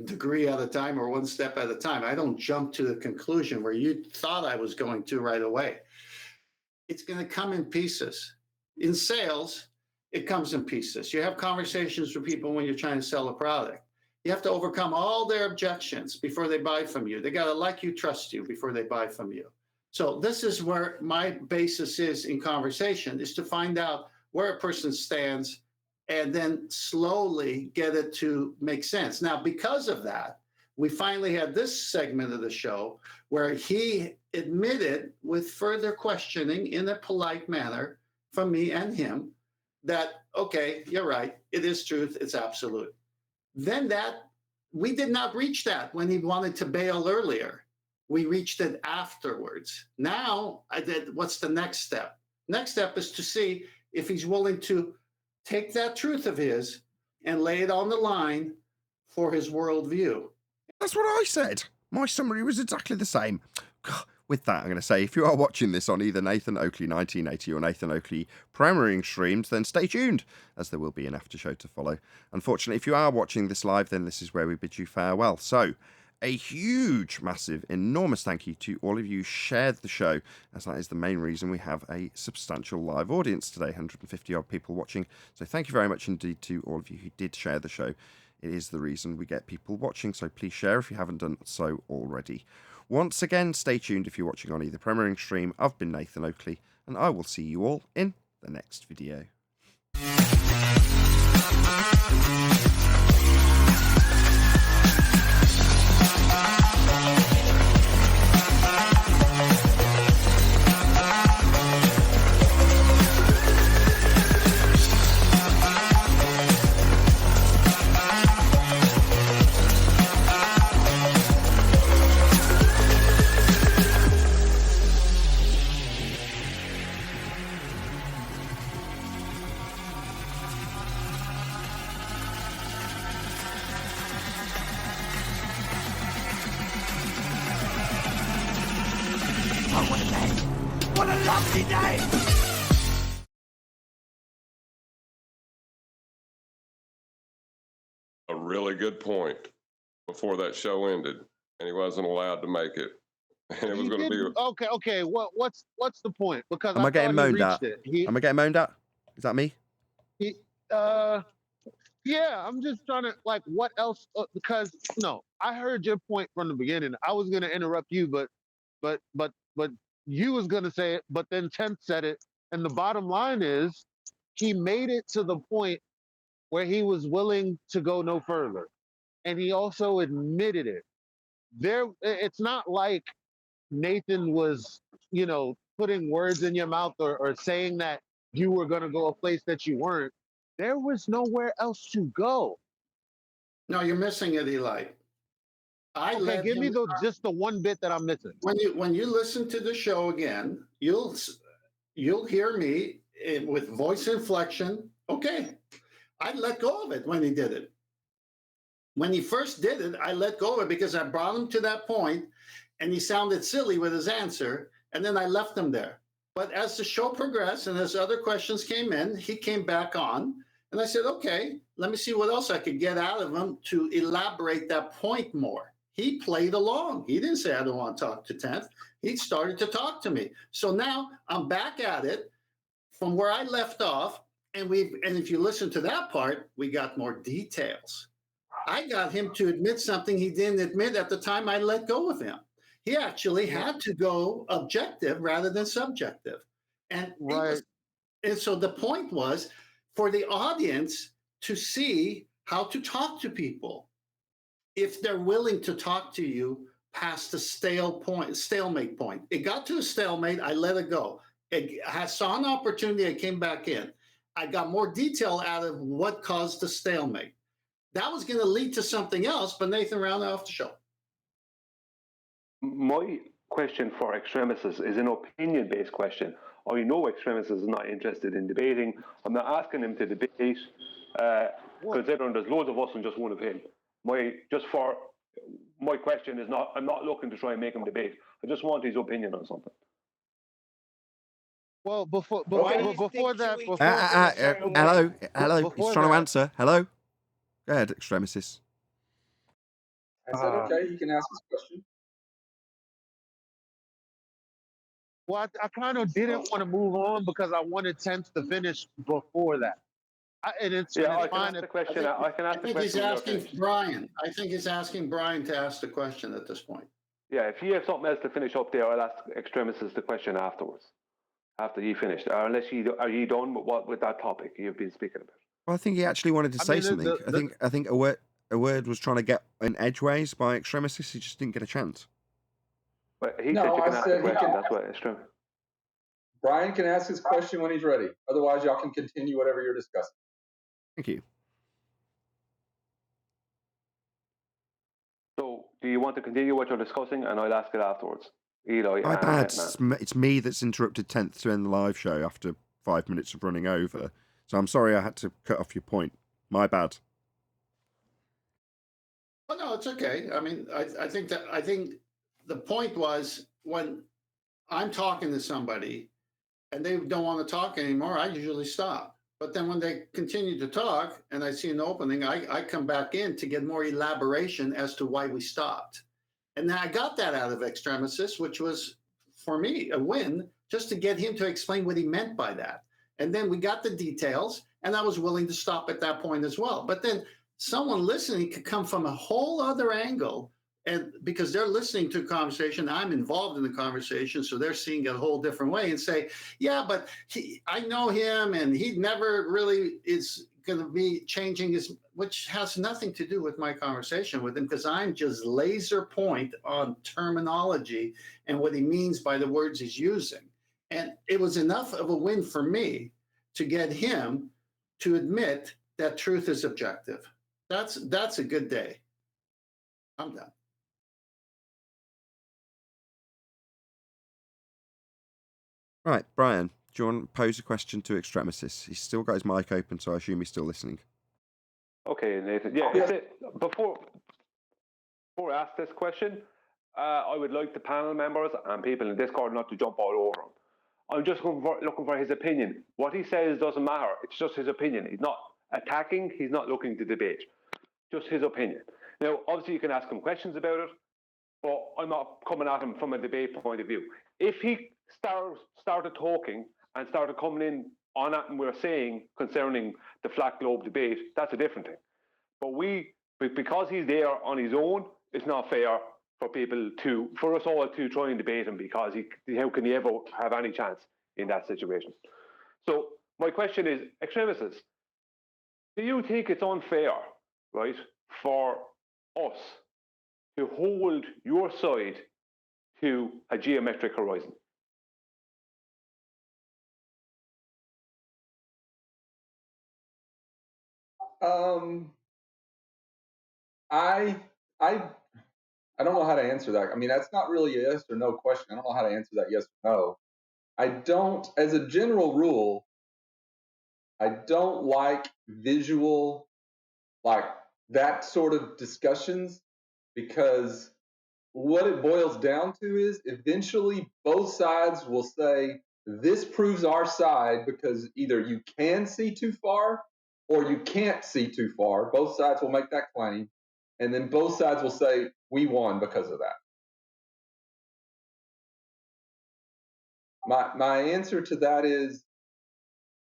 degree at a time or one step at a time. I don't jump to the conclusion where you thought I was going to right away. It's going to come in pieces. In sales, it comes in pieces. You have conversations with people when you're trying to sell a product. You have to overcome all their objections before they buy from you. They got to like you, trust you before they buy from you. So this is where my basis is in conversation, is to find out where a person stands and then slowly get it to make sense. Now, because of that, we finally had this segment of the show where he admitted with further questioning in a polite manner from me and him that, okay, you're right, it is truth, it's absolute. Then that, we did not reach that when he wanted to bail earlier. We reached it afterwards. Now, what's the next step? Next step is to see if he's willing to take that truth of his and lay it on the line for his worldview. That's what I said. My summary was exactly the same. With that, I'm going to say, if you are watching this on either Nathan Oakley 1980 or Nathan Oakley premiering streams, then stay tuned, as there will be an after show to follow. Unfortunately, if you are watching this live, then this is where we bid you farewell. So, a huge, massive, enormous thank you to all of you who shared the show, as that is the main reason we have a substantial live audience today, 150 odd people watching. So thank you very much indeed to all of you who did share the show. It is the reason we get people watching, so please share if you haven't done so already. Once again, stay tuned if you're watching on either premiering stream. I've been Nathan Oakley, and I will see you all in the next video. Oh, what a day! What a lovely day! A really good point before that show ended, and he wasn't allowed to make it. And it was He going to did. be. Okay. What's the point? Because Am I getting thought he moaned at? reached it. Am I getting moaned at? Is that me? He, yeah. I'm just trying to like, what else? Because no, I heard your point from the beginning. I was gonna interrupt you, but you was gonna say it, but then 10th said it, and the bottom line is, he made it to the point where he was willing to go no further, and he also admitted it. It's not like Nathan was, putting words in your mouth or saying that you were going to go a place that you weren't. There was nowhere else to go. No, you're missing it, Eli. Okay, give me just the one bit that I'm missing. When you listen to the show again, you'll hear me with voice inflection. Okay, I let go of it when he did it. When he first did it, I let go of it because I brought him to that point, and he sounded silly with his answer, and then I left him there. But as the show progressed and as other questions came in, he came back on, and I said, okay, let me see what else I could get out of him to elaborate that point more. He played along. He didn't say, I don't want to talk to 10th. He started to talk to me. So now I'm back at it from where I left off, and if you listen to that part, we got more details. I got him to admit something he didn't admit at the time I let go of him. He actually had to go objective rather than subjective. And so the point was for the audience to see how to talk to people. If they're willing to talk to you past the stalemate point. It got to a stalemate, I let it go. I saw an opportunity, I came back in. I got more detail out of what caused the stalemate. That was going to lead to something else, but Nathan rounded off the show. My question for Extremis is an opinion-based question. I know Extremis is not interested in debating. I'm not asking him to debate, considering there's loads of us and just one of him. My question is not, I'm not looking to try and make him debate. I just want his opinion on something. Well, before that, hello. He's trying to answer. Hello. Go ahead, Extremis. I said, okay, you can ask his question. Well, I kind of didn't want to move on because I wanted 10th to finish before that. I can ask the question. I think he's asking Brian. I think he's asking Brian to ask the question at this point. Yeah, if you have something else to finish up there, I'll ask Extremis the question afterwards, after he finished. Or unless are you done with that topic you've been speaking about? Well, I think he actually wanted to say something. I think a word was trying to get in edgeways by Extremis. He just didn't get a chance. But he said you can ask the question. That's what Extremis. Brian can ask his question when he's ready. Otherwise, y'all can continue whatever you're discussing. Thank you. So, do you want to continue what you're discussing, and I'll ask it afterwards? My bad. It's me that's interrupted 10th to end the live show after 5 minutes of running over. So I'm sorry I had to cut off your point. My bad. Oh no, it's okay. I mean, I think the point was when I'm talking to somebody and they don't want to talk anymore, I usually stop. But then when they continue to talk and I see an opening, I come back in to get more elaboration as to why we stopped. And then I got that out of Extremis, which was, for me, a win, just to get him to explain what he meant by that. And then we got the details, and I was willing to stop at that point as well. But then someone listening could come from a whole other angle, and because they're listening to a conversation, I'm involved in the conversation, so they're seeing it a whole different way and say, yeah, but I know him, and he never really is going to be changing his, which has nothing to do with my conversation with him, because I'm just laser point on terminology and what he means by the words he's using. And it was enough of a win for me to get him to admit that truth is objective. That's a good day. I'm done. Right, Brian, do you want to pose a question to Extremis? He's still got his mic open, so I assume he's still listening. Okay, Nathan. Yeah, before I ask this question, I would like the panel members and people in Discord not to jump all over him. I'm just looking for his opinion. What he says doesn't matter. It's just his opinion. He's not attacking. He's not looking to debate. Just his opinion. Now, obviously, you can ask him questions about it, but I'm not coming at him from a debate point of view. If he started talking and started coming in on it and we're saying concerning the flat globe debate, that's a different thing. But because he's there on his own, it's not fair for us all to try and debate him, because how can he ever have any chance in that situation? So my question is, extremists, do you think it's unfair, right, for us to hold your side to a geometric horizon? I don't know how to answer that. I mean, that's not really a yes or no question. I don't know how to answer that yes or no. I don't, as a general rule, I don't like visual, like that sort of discussions, because what it boils down to is eventually both sides will say, this proves our side, because either you can see too far or you can't see too far. Both sides will make that claim. And then both sides will say, we won because of that. My answer to that is,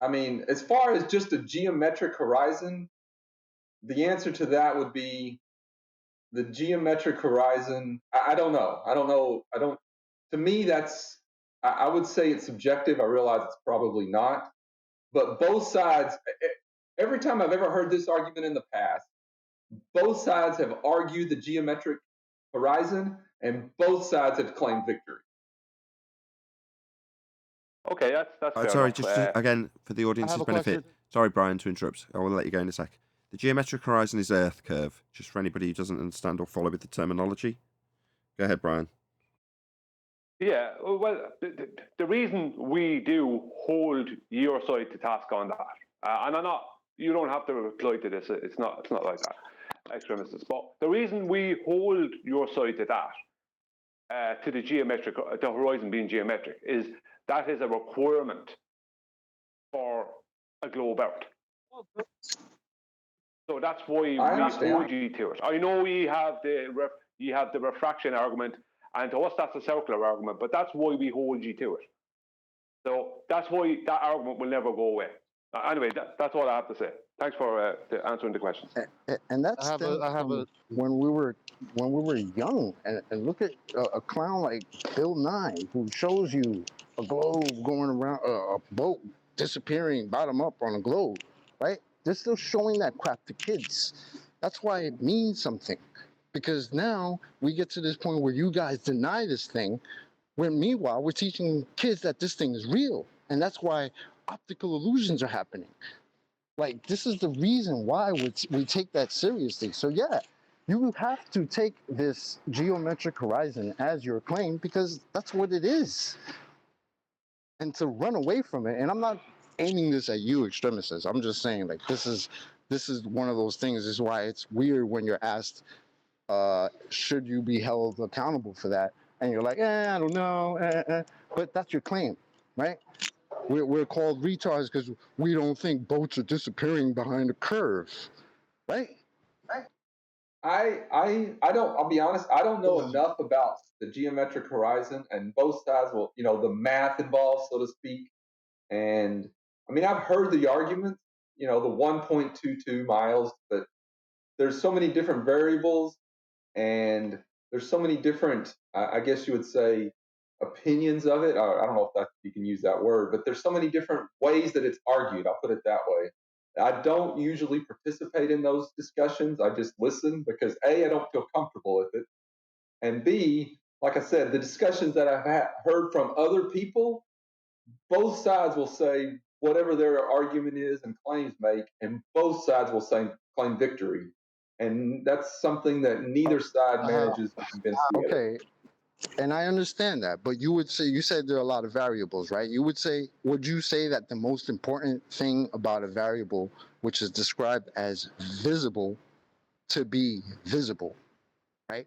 I mean, as far as just a geometric horizon, the answer to that would be the geometric horizon. I don't know. To me, I would say it's subjective. I realize it's probably not. But both sides, every time I've ever heard this argument in the past, both sides have argued the geometric horizon and both sides have claimed victory. Okay, that's fair sorry, enough. Again, for the audience's benefit. Sorry, Brian, to interrupt. I will let you go in a sec. The geometric horizon is Earth curve, just for anybody who doesn't understand or follow with the terminology. Go ahead, Brian. Yeah, well, the reason we do hold your side to task on that, and you don't have to reply to this, it's not like that, extremists, but the reason we hold your side to that, to the horizon being geometric, is that is a requirement for a globe Earth. So that's why we hold you to it. I know you have the refraction argument, and to us that's a circular argument, but that's why we hold you to it. So that's why that argument will never go away. Anyway, that's all I have to say. Thanks for answering the questions. And that's when we were young, and look at a clown like Bill Nye, who shows you a globe going around, a boat disappearing bottom up on a globe, right? They're still showing that crap to kids. That's why it means something, because now we get to this point where you guys deny this thing, when meanwhile we're teaching kids that this thing is real, and that's why optical illusions are happening. Like, this is the reason why we take that seriously. So yeah, you have to take this geometric horizon as your claim, because that's what it is. And to run away from it, and I'm not aiming this at you extremists, I'm just saying, like, this is one of those things. This is why it's weird when you're asked, should you be held accountable for that? And you're like, I don't know, but that's your claim, right? We're called retards because we don't think boats are disappearing behind a curve, right? I'll be honest, I don't know enough about the geometric horizon, and both sides will, the math involved, so to speak. And I mean, I've heard the arguments, the 1.22 miles, but there's so many different variables, and there's so many different, I guess you would say, opinions of it. I don't know if you can use that word, but there's so many different ways that it's argued. I'll put it that way. I don't usually participate in those discussions. I just listen because A, I don't feel comfortable with it. And B, like I said, the discussions that I've heard from other people, both sides will say whatever their argument is and claims make, and both sides will claim victory. And that's something that neither side manages to convince the other. Okay. And I understand that, but you said there are a lot of variables, right? Would you say that the most important thing about a variable, which is described as visible, to be visible, right?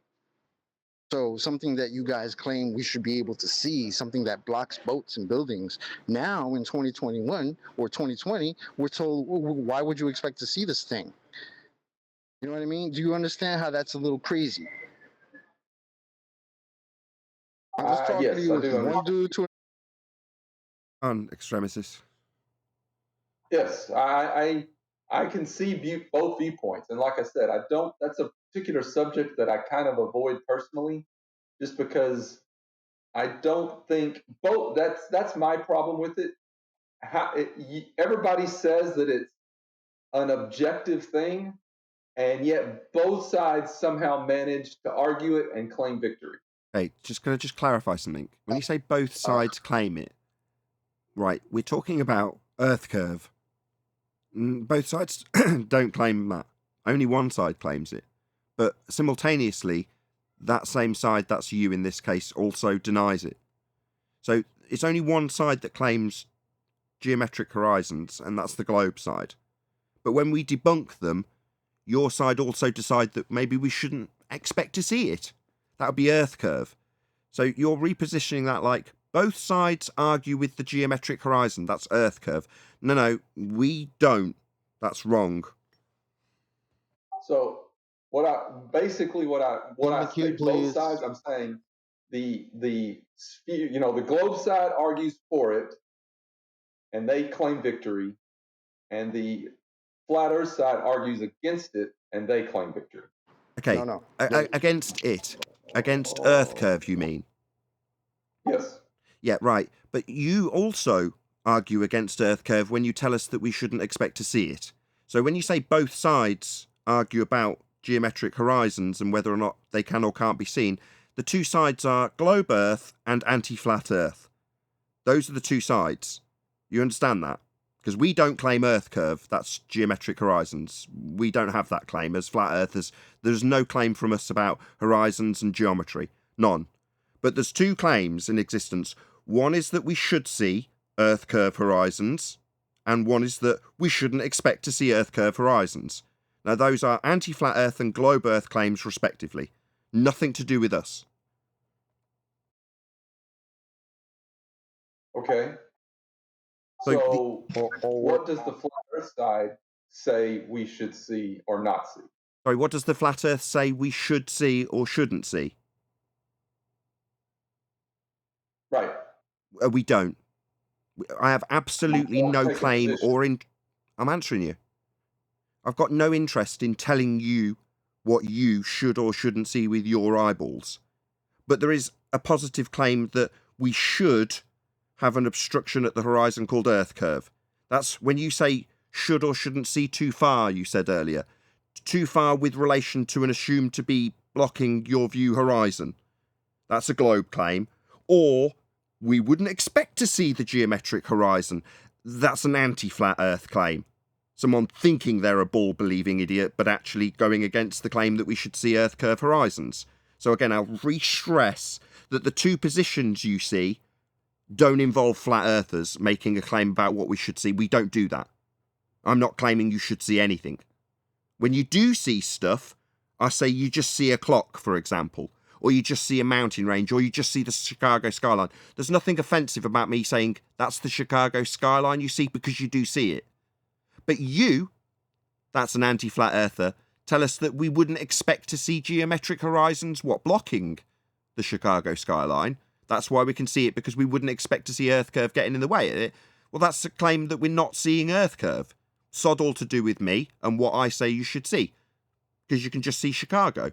So something that you guys claim we should be able to see, something that blocks boats and buildings. Now in 2021 or 2020, we're told, why would you expect to see this thing? You know what I mean? Do you understand how that's a little crazy? I'm just talking to Yes, you I as do one understand. dude to On extremists. Yes, I can see both viewpoints, and like I said, I don't. That's a particular subject that I kind of avoid personally, just because I don't think both. That's my problem with it. Everybody says that it's an objective thing, and yet both sides somehow manage to argue it and claim victory. Hey, just gonna clarify something. When you say both sides claim it, right? We're talking about Earth curve. Both sides don't claim that. Only one side claims it. But simultaneously, that same side, that's you in this case, also denies it. So it's only one side that claims geometric horizons, and that's the globe side. But when we debunk them, your side also decide that maybe we shouldn't expect to see it. That would be Earth curve. So you're repositioning that like both sides argue with the geometric horizon. That's Earth curve. No, we don't. That's wrong. So what I say, both sides. I'm saying the globe side argues for it, and they claim victory, and the flat Earth side argues against it, and they claim victory. Okay. No. Against it. Against Earth curve, you mean? Yes. Yeah, right. But you also argue against Earth curve when you tell us that we shouldn't expect to see it. So when you say both sides argue about geometric horizons and whether or not they can or can't be seen, the two sides are globe Earth and anti-flat Earth. Those are the two sides. You understand that? Because we don't claim Earth curve. That's geometric horizons. We don't have that claim as flat earthers. There's no claim from us about horizons and geometry. None. But there's two claims in existence. One is that we should see Earth curve horizons, and one is that we shouldn't expect to see Earth curve horizons. Now, those are anti-flat Earth and globe Earth claims, respectively. Nothing to do with us. Okay. So what does the flat Earth side say we should see or not see? Sorry, what does the flat Earth say we should see or shouldn't see? Right. We don't. I have absolutely no claim I'm answering you. I've got no interest in telling you what you should or shouldn't see with your eyeballs. But there is a positive claim that we should have an obstruction at the horizon called Earth curve. That's when you say should or shouldn't see too far, you said earlier. Too far with relation to an assumed to be blocking your view horizon. That's a globe claim. Or we wouldn't expect to see the geometric horizon. That's an anti-flat Earth claim. Someone thinking they're a ball-believing idiot, but actually going against the claim that we should see Earth curve horizons. So again, I'll re-stress that the two positions you see don't involve flat earthers making a claim about what we should see. We don't do that. I'm not claiming you should see anything. When you do see stuff, I say you just see a clock, for example, or you just see a mountain range, or you just see the Chicago skyline. There's nothing offensive about me saying that's the Chicago skyline you see because you do see it. But you, that's an anti-flat earther, tell us that we wouldn't expect to see geometric horizons, blocking the Chicago skyline. That's why we can see it, because we wouldn't expect to see Earth curve getting in the way of it. Well, that's a claim that we're not seeing Earth curve. Sod all to do with me and what I say you should see, because you can just see Chicago.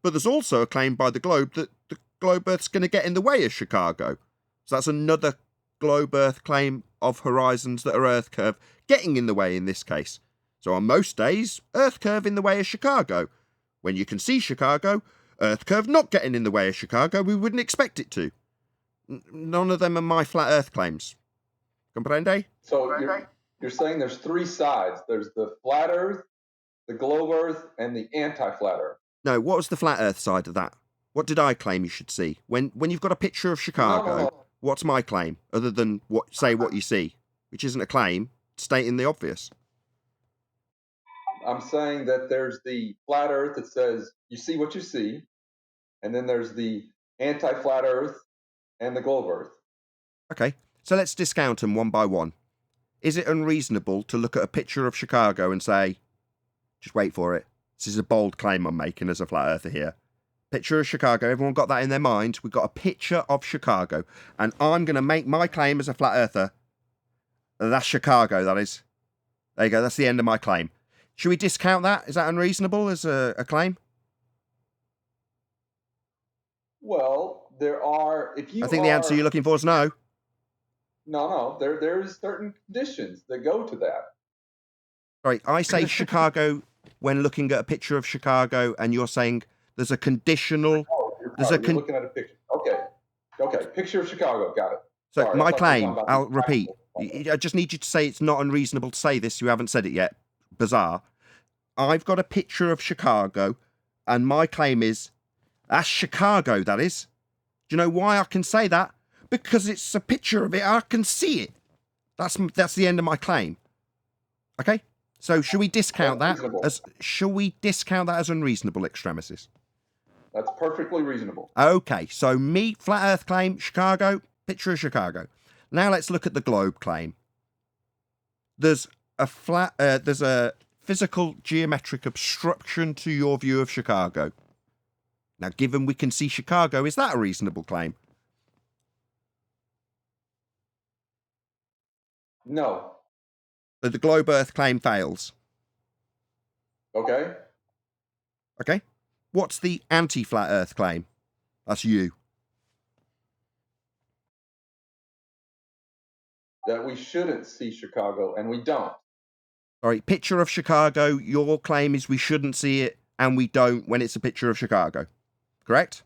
But there's also a claim by the globe that the globe Earth's going to get in the way of Chicago. So that's another globe Earth claim of horizons that are Earth curve getting in the way in this case. So on most days, Earth curve in the way of Chicago. When you can see Chicago, Earth curve not getting in the way of Chicago, we wouldn't expect it to. None of them are my flat Earth claims. Comprende? So you're saying there's three sides. There's the flat Earth, the globe Earth, and the anti-flat Earth. No, what was the flat Earth side of that? What did I claim you should see? When you've got a picture of Chicago, what's my claim other than what you see, which isn't a claim, stating the obvious? I'm saying that there's the flat Earth that says you see what you see, and then there's the anti-flat Earth and the globe Earth. Okay, so let's discount them one by one. Is it unreasonable to look at a picture of Chicago and say, just wait for it, this is a bold claim I'm making as a flat earther here. Picture of Chicago, everyone got that in their mind. We've got a picture of Chicago, and I'm going to make my claim as a flat earther. That's Chicago, that is. There you go, that's the end of my claim. Should we discount that? Is that unreasonable as a claim? Well, there are, if you I think the answer you're looking for is no. No, there's certain conditions that go to that. Right, I say Chicago when looking at a picture of Chicago, and you're saying there's a conditional. You're looking at a picture. Okay, picture of Chicago, got it. So Sorry, I my thought you were talking claim, about I'll the repeat. actual- I just need you to say it's not unreasonable to say this. You haven't said it yet. Bizarre. I've got a picture of Chicago, and my claim is that's Chicago. That is. Do you know why I can say that? Because it's a picture of it. I can see it. That's the end of my claim. Okay. So should we discount that as unreasonable extremis? That's perfectly reasonable. Okay, so me, flat Earth claim, Chicago, picture of Chicago. Now let's look at the globe claim. There's a physical geometric obstruction to your view of Chicago. Now, given we can see Chicago, is that a reasonable claim? No. So the globe Earth claim fails. Okay. Okay. What's the anti-flat Earth claim? That's you. That we shouldn't see Chicago, and we don't. All right, picture of Chicago, your claim is we shouldn't see it, and we don't when it's a picture of Chicago. Correct?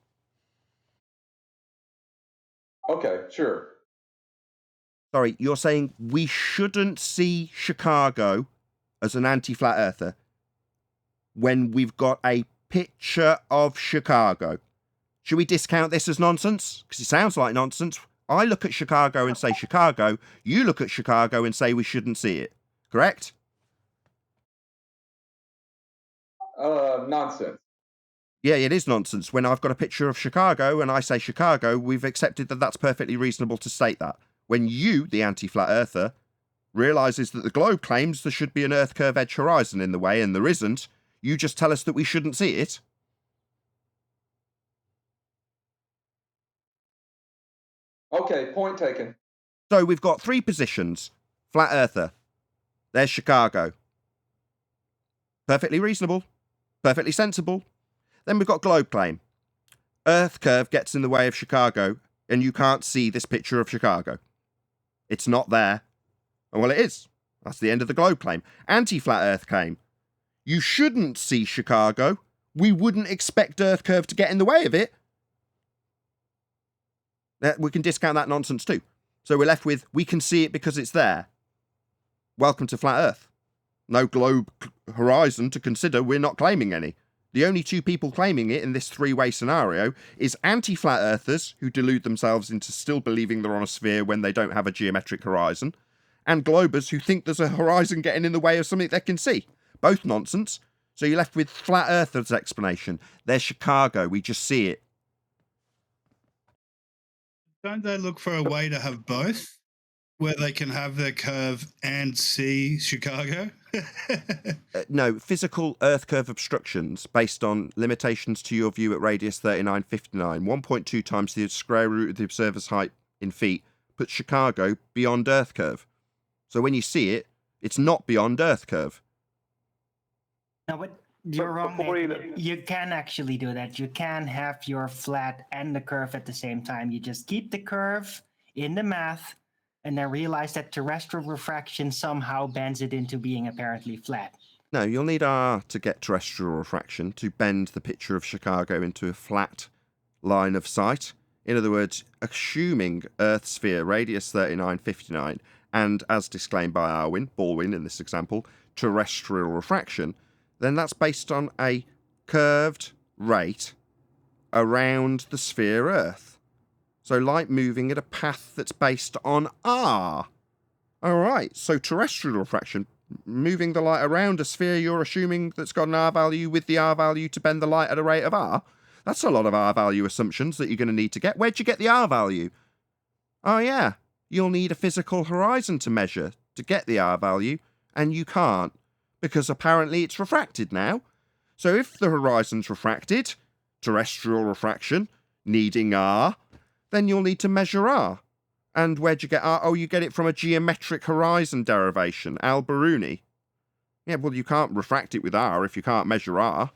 Okay, sure. Sorry, you're saying we shouldn't see Chicago as an anti-flat earther when we've got a picture of Chicago. Should we discount this as nonsense? Because it sounds like nonsense. I look at Chicago and say Chicago. You look at Chicago and say we shouldn't see it. Correct? Nonsense. Yeah, it is nonsense. When I've got a picture of Chicago and I say Chicago, we've accepted that that's perfectly reasonable to state that. When you, the anti-flat earther, realises that the globe claims there should be an Earth curve edge horizon in the way and there isn't, you just tell us that we shouldn't see it. Okay, point taken. So we've got three positions. Flat earther. There's Chicago. Perfectly reasonable. Perfectly sensible. Then we've got globe claim. Earth curve gets in the way of Chicago and you can't see this picture of Chicago. It's not there. Well, it is. That's the end of the globe claim. Anti-flat Earth claim. You shouldn't see Chicago. We wouldn't expect Earth curve to get in the way of it. We can discount that nonsense too. So we're left with, we can see it because it's there. Welcome to flat Earth. No globe horizon to consider. We're not claiming any. The only two people claiming it in this three-way scenario is anti-flat earthers who delude themselves into still believing they're on a sphere when they don't have a geometric horizon, and globers who think there's a horizon getting in the way of something they can see. Both nonsense. So you're left with flat earthers' explanation. There's Chicago. We just see it. Don't they look for a way to have both, where they can have their curve and see Chicago? No, physical Earth curve obstructions based on limitations to your view at radius 3959, 1.2 times the square root of the observer's height in feet, puts Chicago beyond Earth curve. So when you see it, it's not beyond Earth curve. No, but you're wrong. Nathan. You can actually do that. You can have your flat and the curve at the same time. You just keep the curve in the math and then realize that terrestrial refraction somehow bends it into being apparently flat. No, you'll need R to get terrestrial refraction to bend the picture of Chicago into a flat line of sight. In other words, assuming Earth's sphere radius 3959 and, as disclaimed by Baldwin in this example, terrestrial refraction, then that's based on a curved rate around the sphere Earth. So light moving at a path that's based on R. All right, so terrestrial refraction, moving the light around a sphere you're assuming that's got an R value with the R value to bend the light at a rate of R. That's a lot of R-value assumptions that you're going to need to get. Where'd you get the R-value? Oh yeah, you'll need a physical horizon to measure to get the R-value, and you can't, because apparently it's refracted now. So if the horizon's refracted, terrestrial refraction, needing R, then you'll need to measure R. And where'd you get R? Oh, you get it from a geometric horizon derivation, Al-Biruni. Yeah, well, you can't refract it with R if you can't measure R.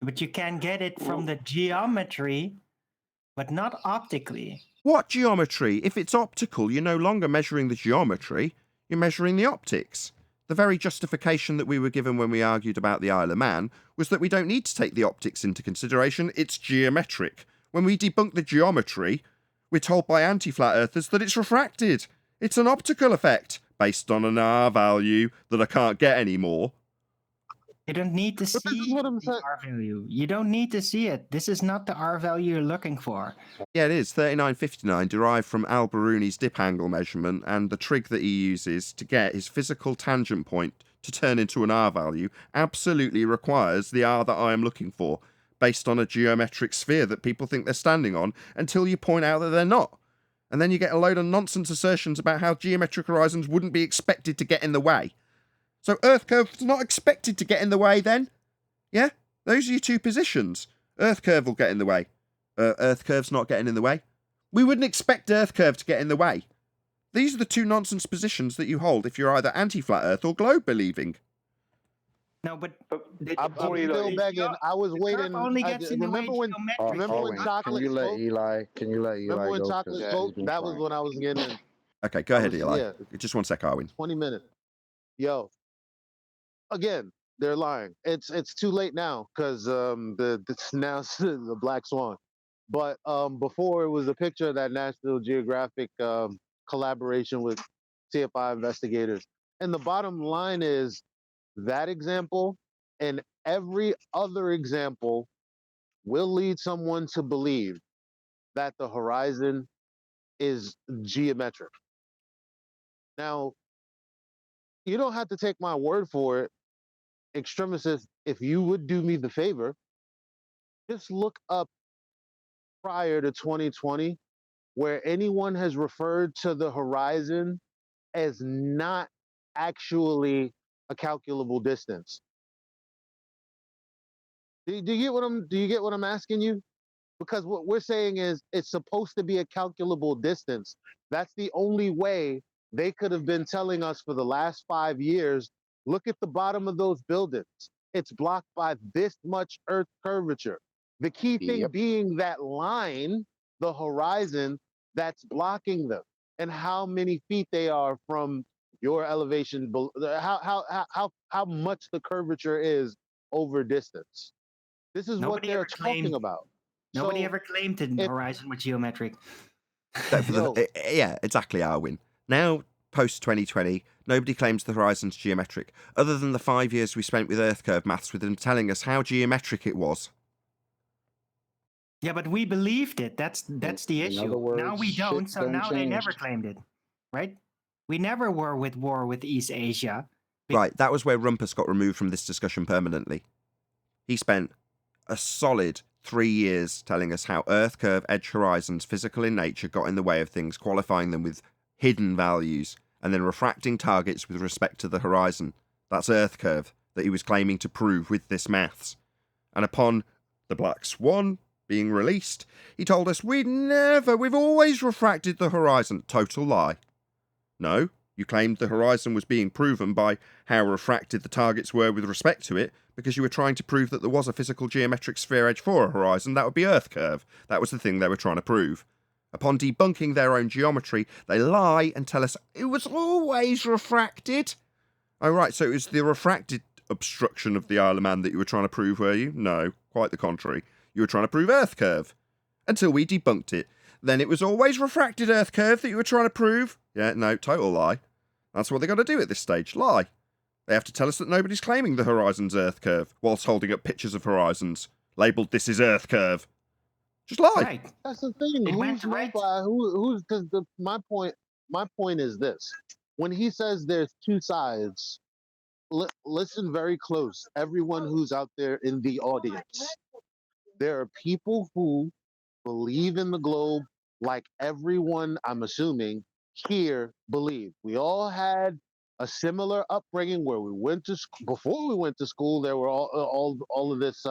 But you can get it from the geometry, but not optically. What geometry? If it's optical, you're no longer measuring the geometry, you're measuring the optics. The very justification that we were given when we argued about the Isle of Man was that we don't need to take the optics into consideration, it's geometric. When we debunk the geometry, we're told by anti-flat earthers that it's refracted. It's an optical effect, based on an R value that I can't get anymore. You don't need to see the R value. You don't need to see it. This is not the R value you're looking for. Yeah, it is. 3959 derived from Al-Biruni's dip angle measurement, and the trig that he uses to get his physical tangent point to turn into an R value absolutely requires the R that I am looking for, based on a geometric sphere that people think they're standing on, until you point out that they're not. And then you get a load of nonsense assertions about how geometric horizons wouldn't be expected to get in the way. So Earth curve's not expected to get in the way then? Yeah? Those are your two positions. Earth curve will get in the way. Earth curve's not getting in the way. We wouldn't expect Earth curve to get in the way. These are the two nonsense positions that you hold if you're either anti-flat Earth or globe believing. No, but I'm still begging. I was waiting. only gets in the way Remember when Owen, chocolate can you let spoke? Eli? Can you let Eli Remember when go? 'Cause chocolate spoke? he's been That was crying. when I was getting in. Okay, go ahead, was- Eli. yeah. Just 1 sec, Arwin. 20 minutes. Yo, again, they're lying. It's too late now because it's now the Black Swan. But before it was a picture of that National Geographic collaboration with CFI investigators. And the bottom line is that example and every other example will lead someone to believe that the horizon is geometric. Now, you don't have to take my word for it, extremists. If you would do me the favor, just look up prior to 2020 where anyone has referred to the horizon as not actually a calculable distance. Do you get what I'm asking you? Because what we're saying is it's supposed to be a calculable distance. That's the only way they could have been telling us for the last 5 years. Look at the bottom of those buildings. It's blocked by this much Earth curvature. The key thing being that line, the horizon, that's blocking them, and how many feet they are from your elevation, how much the curvature is over distance. This is what they're talking about. Nobody So ever claimed the horizon was geometric. Yeah, exactly, Arwin. Now, post-2020, nobody claims the horizon's geometric, other than the 5 years we spent with Earth curve maths with them telling us how geometric it was. Yeah, but we believed it. That's the in issue. other words, Now we don't, shit so done now they never changed. claimed it. Right? We never were with war with East Asia. Right, that was where Rumpus got removed from this discussion permanently. He spent a solid 3 years telling us how Earth curve edge horizons, physical in nature, got in the way of things, qualifying them with hidden values, and then refracting targets with respect to the horizon. That's Earth curve that he was claiming to prove with this maths. And upon the Black Swan being released, he told us we've always refracted the horizon. Total lie. No, you claimed the horizon was being proven by how refracted the targets were with respect to it, because you were trying to prove that there was a physical geometric sphere edge for a horizon. That would be Earth curve. That was the thing they were trying to prove. Upon debunking their own geometry, they lie and tell us it was always refracted. Oh, right, so it was the refracted obstruction of the Isle of Man that you were trying to prove, were you? No, quite the contrary. You were trying to prove Earth curve. Until we debunked it. Then it was always refracted Earth curve that you were trying to prove. Yeah, no, total lie. That's what they got to do at this stage, lie. They have to tell us that nobody's claiming the horizon's Earth curve, whilst holding up pictures of horizons, labelled "This is Earth curve." Just lie. Right. That's the thing. My point is this: when he says there's two sides, listen very close. Everyone who's out there in the audience, There are people who believe in the globe like everyone, I'm assuming, here believe. We all had a similar upbringing where we went to school. Before we went to school, there were all of this,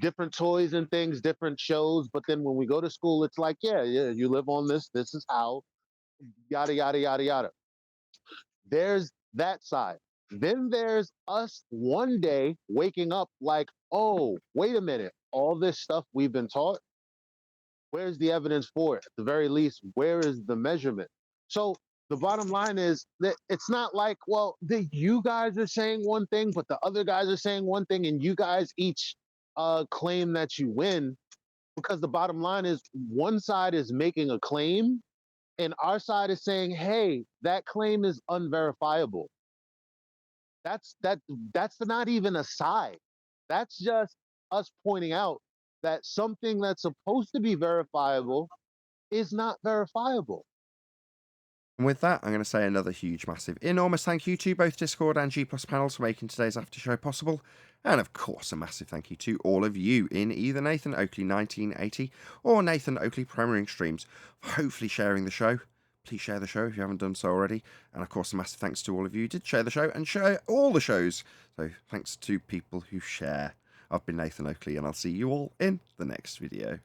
different toys and things, different shows. But then when we go to school, it's like, yeah, you live on this. This is how, yada, yada, yada, yada. There's that side. Then there's us one day waking up like, oh, wait a minute. All this stuff we've been taught, where's the evidence for it? At the very least, where is the measurement? So the bottom line is that it's not like, well, you guys are saying one thing, but the other guys are saying one thing, and you guys each claim that you win, because the bottom line is one side is making a claim and our side is saying, hey, that claim is unverifiable. That's not even a side. That's just us pointing out that something that's supposed to be verifiable is not verifiable. And with that, I'm going to say another huge, massive, enormous thank you to both Discord and G Plus panels for making today's after show possible. And of course, a massive thank you to all of you in either Nathan Oakley 1980 or Nathan Oakley Premiering Streams for hopefully sharing the show. Please share the show if you haven't done so already. And of course, a massive thanks to all of you who did share the show and share all the shows. So thanks to people who share. I've been Nathan Oakley, and I'll see you all in the next video.